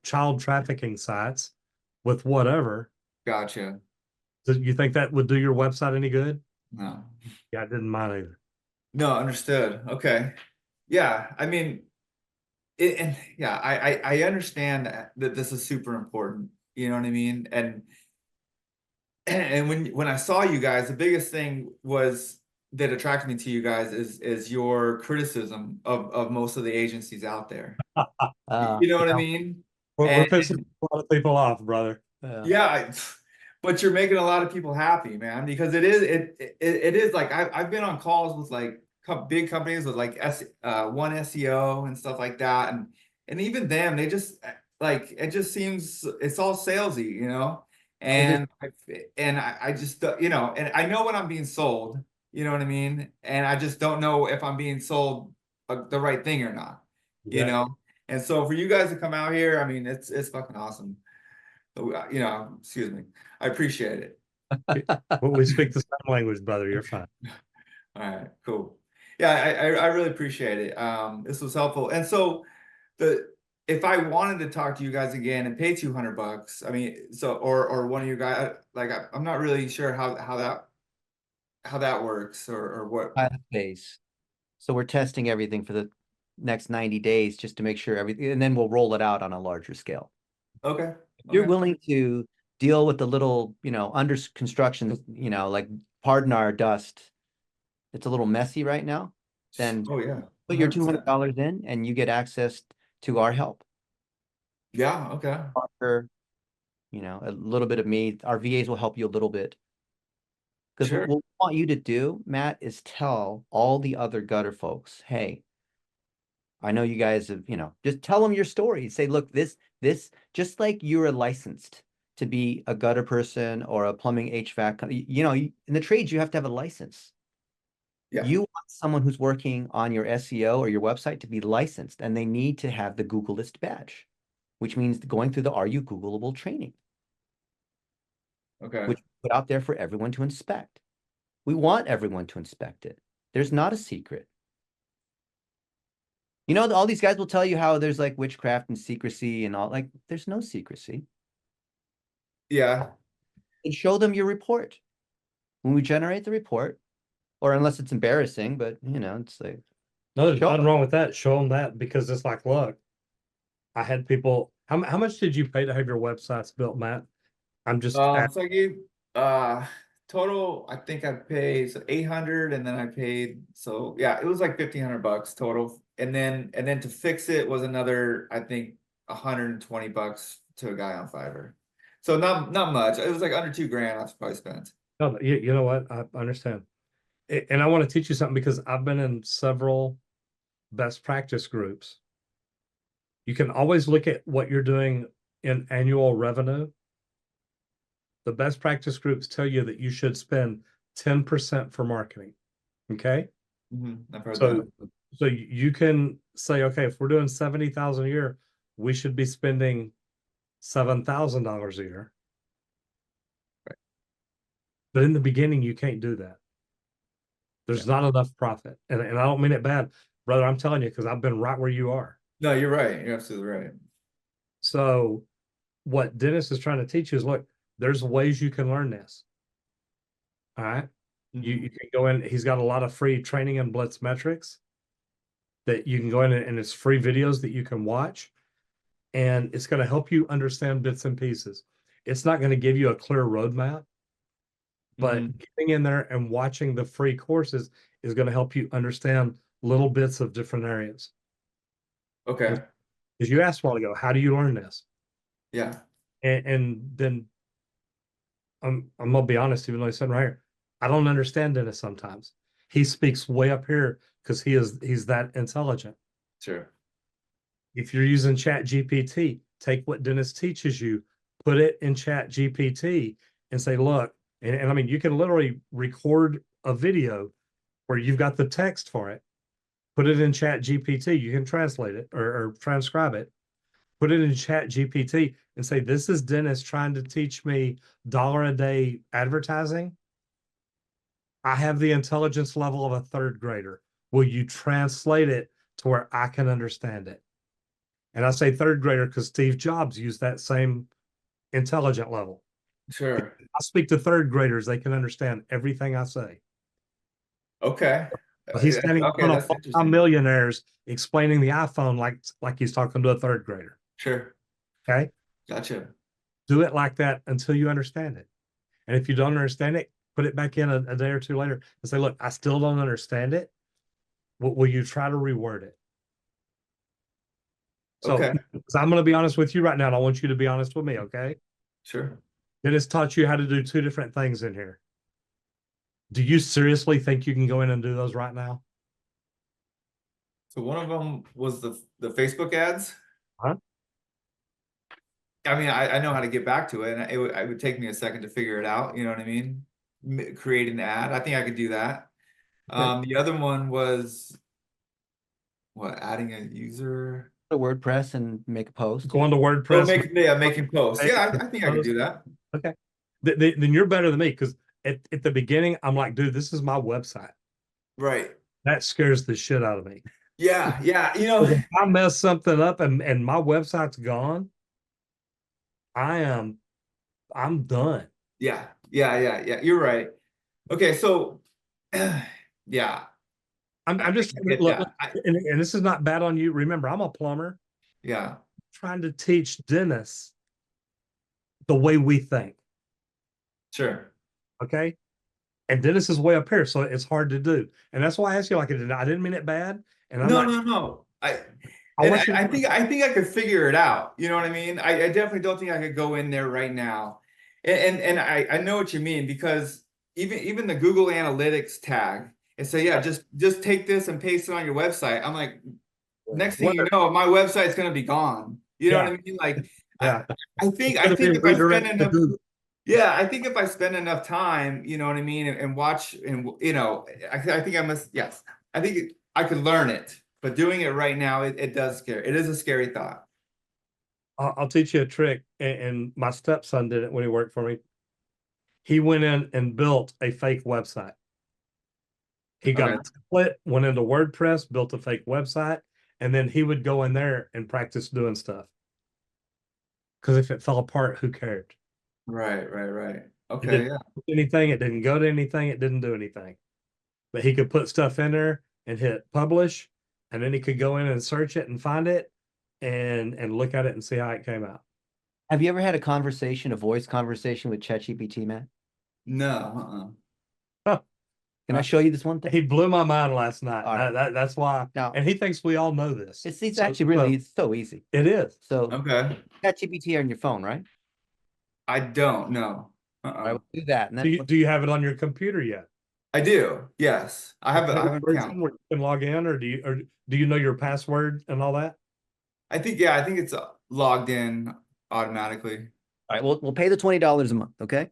child trafficking sites, with whatever. Gotcha. Do you think that would do your website any good? No. Yeah, I didn't mind either. No, understood. Okay. Yeah, I mean, and yeah, I understand that this is super important. You know what I mean? And when I saw you guys, the biggest thing was that attracted me to you guys is your criticism of most of the agencies out there. You know what I mean? We're And pissing a lot of people off, brother. yeah, but you're making a lot of people happy, man, because it is like I've been on calls with like big companies with like one SEO and stuff like that, and even them, they just like it just seems it's all salesy, and I just and I know when I'm being sold, you know what I mean, and I just don't know if I'm being sold the right thing or not, Exactly. and so for you guys to come out here, I mean, it's fucking awesome. Excuse me. I appreciate it. We speak the same language, brother. You're fine. All right, cool. Yeah, I really appreciate it. This was helpful. And so if I wanted to talk to you guys again and pay $200, I mean, or one of you guys, like I'm not really sure how that works or what. Pilot phase. So we're testing everything for the next 90 days just to make sure everything, and then we'll roll it out on a larger scale. Okay. You're Okay. willing to deal with the little, under construction, like pardon our dust. It's a little messy right now. Then Oh yeah. put your 100%. $200 in and you get access to our help. Yeah. Okay. Or, a little bit of me. Our VAs will help you a little bit. Because Sure. what we want you to do, Matt, is tell all the other gutter folks, hey, I know you guys have, just tell them your story. Say, look, this, just like you're licensed to be a gutter person or a plumbing HVAC, in the trades, you have to have a license. Yeah. You want someone who's working on your SEO or your website to be licensed, and they need to have the Google list badge, which means going through the Are You Googleable training, Okay. which we put out there for everyone to inspect. We want everyone to inspect it. There's not a secret. All these guys will tell you how there's like witchcraft and secrecy and all, like there's no secrecy. Yeah. And show them your report. When we generate the report, or unless it's embarrassing, but it's like, No, there's Show nothing them. wrong with that. Show them that because it's like, look, I had people. How much did you pay to have your websites built, Matt? I'm just So I gave total, I think I paid 800 and then I paid, so yeah, it was like $1,500 total. And then to fix it was another, I think, $120 to a guy on Fiverr. So not much. It was like under $2,000 I've probably spent. no, you know what? I understand. And I want to teach you something because I've been in several best practice groups. You can always look at what you're doing in annual revenue. The best practice groups tell you that you should spend 10% for marketing. Okay. I've heard So, that. so you can say, okay, if we're doing 70,000 a year, we should be spending $7,000 a year. Right. But in the beginning, you can't do that. There's not enough profit. And I don't mean it bad. brother, I'm telling you, because I've been right where you are. No, you're right. You're absolutely right. So what Dennis is trying to teach you is, look, there's ways you can learn this. All right. You can go in, he's got a lot of free training and blitz metrics that you can go in and it's free videos that you can watch. And it's going to help you understand bits and pieces. It's not going to give you a clear roadmap, but getting in there and watching the free courses is going to help you understand little bits of different areas. Okay. Because you asked a while ago, how do you learn this? Yeah. And then I'm gonna be honest, even though he's sitting right here, I don't understand Dennis sometimes. He speaks way up here because he's that intelligent. Sure. If you're using Chat GPT, take what Dennis teaches you, put it in Chat GPT and say, look, and I mean, you can literally record a video where you've got the text for it, put it in Chat GPT, you can translate it or transcribe it, put it in Chat GPT and say, this is Dennis trying to teach me $1 a day advertising. I have the intelligence level of a third grader. Will you translate it to where I can understand it? And I say third grader because Steve Jobs used that same intelligent level. Sure. I speak to third graders, they can understand everything I say. Okay. But he's standing in Okay, front that's of interesting. millionaires explaining the iPhone like he's talking to a third grader. Sure. Okay. Gotcha. Do it like that until you understand it. And if you don't understand it, put it back in a day or two later and say, look, I still don't understand it. Will you try to reword it? So Okay. I'm going to be honest with you right now, and I want you to be honest with me, okay? Sure. Dennis taught you how to do two different things in here. Do you seriously think you can go in and do those right now? So one of them was the Facebook ads. Huh? I mean, I know how to get back to it, and it would take me a second to figure it out. You know what I mean? Create an ad. I think I could do that. The other one was what? Adding a user. To WordPress and make a post. Go on to Oh, WordPress. making posts. Yeah, I think I could do that. Okay. Then you're better than me because at the beginning, I'm like, dude, this is my website. Right. That scares the shit out of me. Yeah, yeah. You know, If I mess something up and my website's gone, I'm done. yeah, yeah. You're right. Okay, so yeah, I'm just get look, that. and this is not bad on you. Remember, I'm a plumber Yeah, trying to teach Dennis the way we think. sure. Okay. And Dennis is way up here, so it's hard to do. And that's why I asked you like I didn't mean it bad. And I'm No. I want you I think I could figure it out. You know what I mean? I definitely don't think I could go in there right now. And I know what you mean, because even the Google Analytics tag and say, yeah, just take this and paste it on your website. I'm like, next thing you know, my website's gonna be gone. You know what I mean? Like, yeah. I think It's gonna be if I spend redirected to enough, Google. yeah, I think if I spend enough time, you know what I mean, and watch, and I think I must, yes, I think I could learn it, but doing it right now, it does scare. It is a scary thought. I'll teach you a trick. And my stepson did it when he worked for me. He went in and built a fake website. He got Okay. a template, went into WordPress, built a fake website, and then he would go in there and practice doing stuff. Because if it fell apart, who cared? Right. It Okay, didn't yeah. do anything, it didn't go to anything, it didn't do anything. But he could put stuff in there and hit publish, and then he could go in and search it and find it and look at it and see how it came out. Have you ever had a voice conversation with ChatGPT, Matt? No, Can I show you this one He thing? blew my mind last night. All right. That's why. Now- And he thinks we all know this. It's So- actually really, it's so easy. It is. So Okay. ChatGPT on your phone, right? I don't know. I will do that. And then Do you have it on your computer yet? I do. Yes, I have an Version account. where you can log in, or do you know your password and all that? I think it's logged in automatically. all right, we'll pay the $20 a month, okay?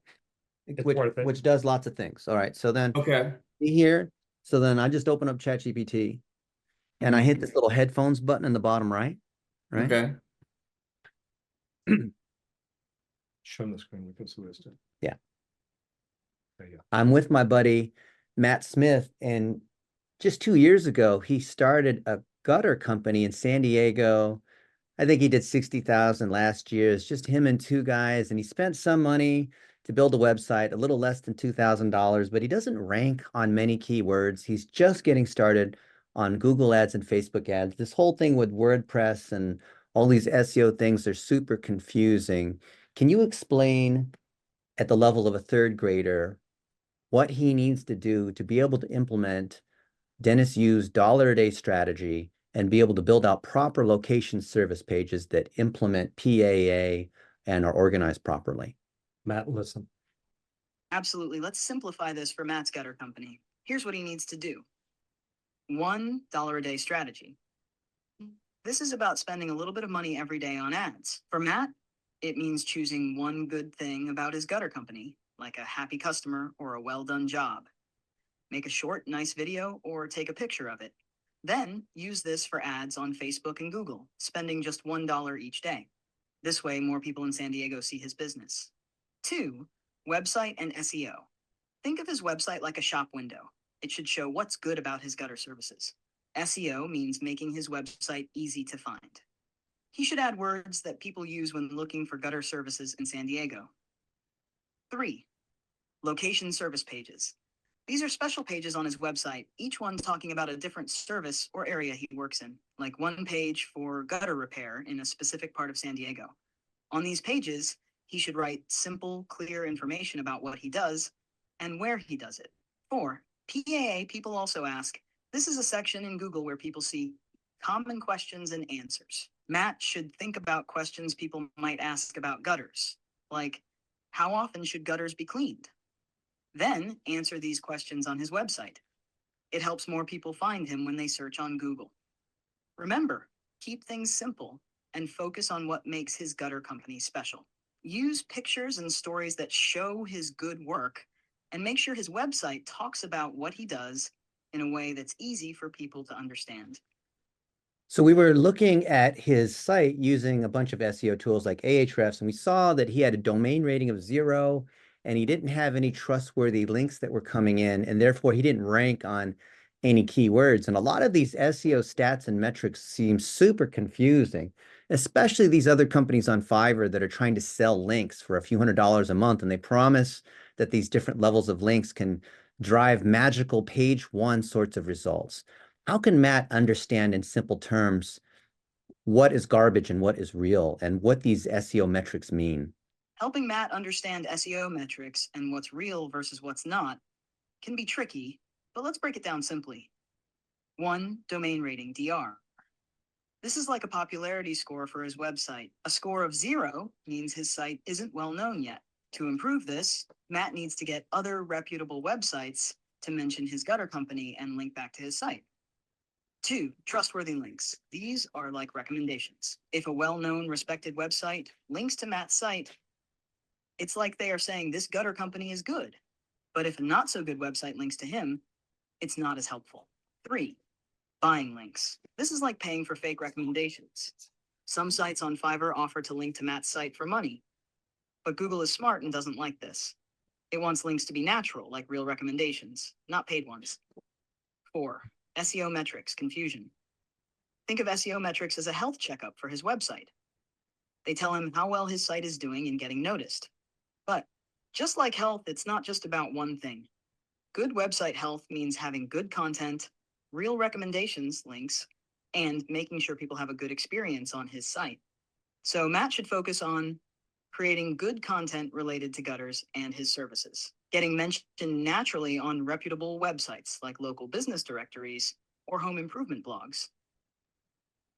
It's worth it. Which does lots of things. All right. So then Okay. see here. So then I just open up ChatGPT and I hit this little headphones button in the bottom right. Right. Okay. Show them the screen. We can see what it's doing. Yeah. There you go. I'm with my buddy Matt Smith, and just 2 years ago, he started a gutter company in San Diego. I think he did 60,000 last year. It's just him and two guys, and he spent some money to build a website, a little less than $2,000, but he doesn't rank on many keywords. He's just getting started on Google ads and Facebook ads. This whole thing with WordPress and all these SEO things are super confusing. Can you explain at the level of a third grader what he needs to do to be able to implement Dennis Yu's $1 a day strategy and be able to build out proper location service pages that implement PAA and are organized properly? Matt, listen. Absolutely. Let's simplify this for Matt's gutter company. Here's what he needs to do. $1 a day strategy. This is about spending a little bit of money every day on ads. For Matt, it means choosing one good thing about his gutter company, like a happy customer or a well-done job. Make a short, nice video or take a picture of it. Then use this for ads on Facebook and Google, spending just $1 each day. This way, more people in San Diego see his business. 2, website and SEO. Think of his website like a shop window. It should show what's good about his gutter services. SEO means making his website easy to find. He should add words that people use when looking for gutter services in San Diego. 3, location service pages. These are special pages on his website, each one talking about a different service or area he works in, like one page for gutter repair in a specific part of San Diego. On these pages, he should write simple, clear information about what he does and where he does it. 4, PAA people also ask. This is a section in Google where people see common questions and answers. Matt should think about questions people might ask about gutters, like how often should gutters be cleaned? Then answer these questions on his website. It helps more people find him when they search on Google. Remember, keep things simple and focus on what makes his gutter company special. Use pictures and stories that show his good work, and make sure his website talks about what he does in a way that's easy for people to understand. So we were looking at his site using a bunch of SEO tools like Ahrefs, and we saw that he had a domain rating of 0, and he didn't have any trustworthy links that were coming in, and therefore he didn't rank on any keywords. And a lot of these SEO stats and metrics seem super confusing, especially these other companies on Fiverr that are trying to sell links for a few $100s a month, and they promise that these different levels of links can drive magical page 1 sorts of results. How can Matt understand in simple terms what is garbage and what is real and what these SEO metrics mean? Helping Matt understand SEO metrics and what's real versus what's not can be tricky, but let's break it down simply. 1, domain rating, DR. This is like a popularity score for his website. A score of 0 means his site isn't well known yet. To improve this, Matt needs to get other reputable websites to mention his gutter company and link back to his site. 2, trustworthy links. These are like recommendations. If a well-known, respected website links to Matt's site, it's like they are saying this gutter company is good. But if a not-so-good website links to him, it's not as helpful. 3, buying links. This is like paying for fake recommendations. Some sites on Fiverr offer to link to Matt's site for money, but Google is smart and doesn't like this. It wants links to be natural, like real recommendations, not paid ones. 4, SEO metrics, confusion. Think of SEO metrics as a health checkup for his website. They tell him how well his site is doing and getting noticed. But just like health, it's not just about one thing. Good website health means having good content, real recommendations, links, and making sure people have a good experience on his site. So Matt should focus on creating good content related to gutters and his services, getting mentioned naturally on reputable websites like local business directories or home improvement blogs.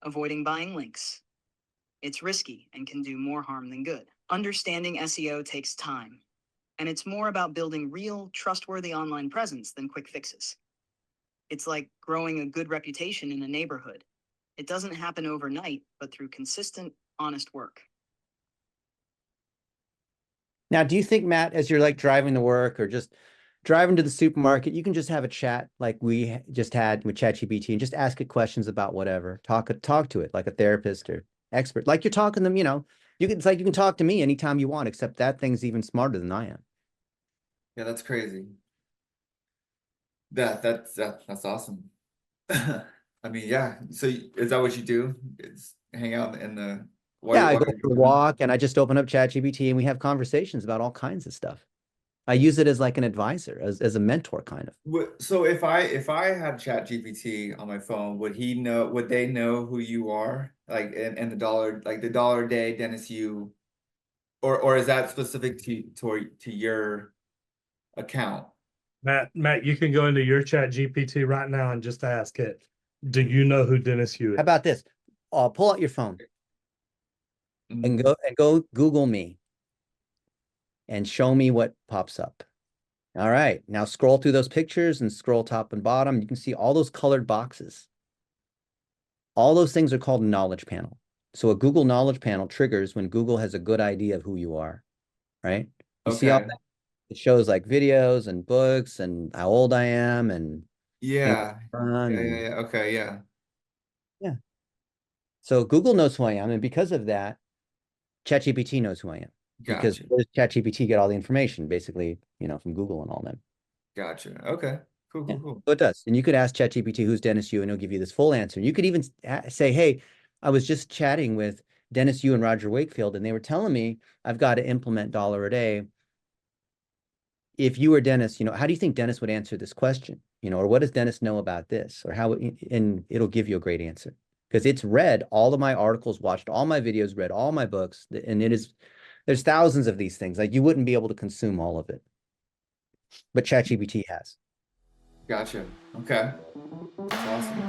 Avoiding buying links. It's risky and can do more harm than good. Understanding SEO takes time, and it's more about building real, trustworthy online presence than quick fixes. It's like growing a good reputation in a neighborhood. It doesn't happen overnight, but through consistent, honest work. Now, do you think, Matt, as you're like driving to work or just driving to the supermarket, you can just have a chat like we just had with ChatGPT and just ask it questions about whatever, talk to it like a therapist or expert, like you're talking to them, it's like you can talk to me anytime you want, except that thing's even smarter than I am. Yeah, that's crazy. That's awesome. I mean, yeah. So is that what you do? It's hang out in the Yeah, I while go you're for a doing it? walk and I just open up ChatGPT and we have conversations about all kinds of stuff. I use it as like an advisor, as a mentor kind of. So if I had Chat GPT on my phone, would they know who you are? Like and the dollar a day Dennis you or is that specific to your account? Matt, you can go into your chat GPT right now and just ask it, do you know who Dennis Hewitt How is? about this? Pull out your phone and Mhm. go Google me and show me what pops up. All right, now scroll through those pictures and scroll top and bottom. You can see all those colored boxes. All those things are called knowledge panel. So a Google knowledge panel triggers when Google has a good idea of who you are, right? You see all Okay. that? It shows like videos and books and how old I am and things Yeah. I've done Yeah, and yeah. Okay, yeah. yeah. So Google knows who I am, and because of that, ChatGPT knows who I am. Because Gotcha. where does ChatGPT get all the information? Basically, from Google and all them. Gotcha. Okay. Cool, Yeah, cool, cool. so it does. And you could ask ChatGPT who's Dennis Yu, and it'll give you this full answer. You could even say, hey, I was just chatting with Dennis Yu and Roger Wakefield, and they were telling me I've got to implement dollar a day. If you were Dennis, how do you think Dennis would answer this question? Or what does Dennis know about this? Or how, and it'll give you a great answer because it's read all of my articles, watched all my videos, read all my books, and there's thousands of these things. Like you wouldn't be able to consume all of it, but ChatGPT has. Gotcha. Okay. That's awesome.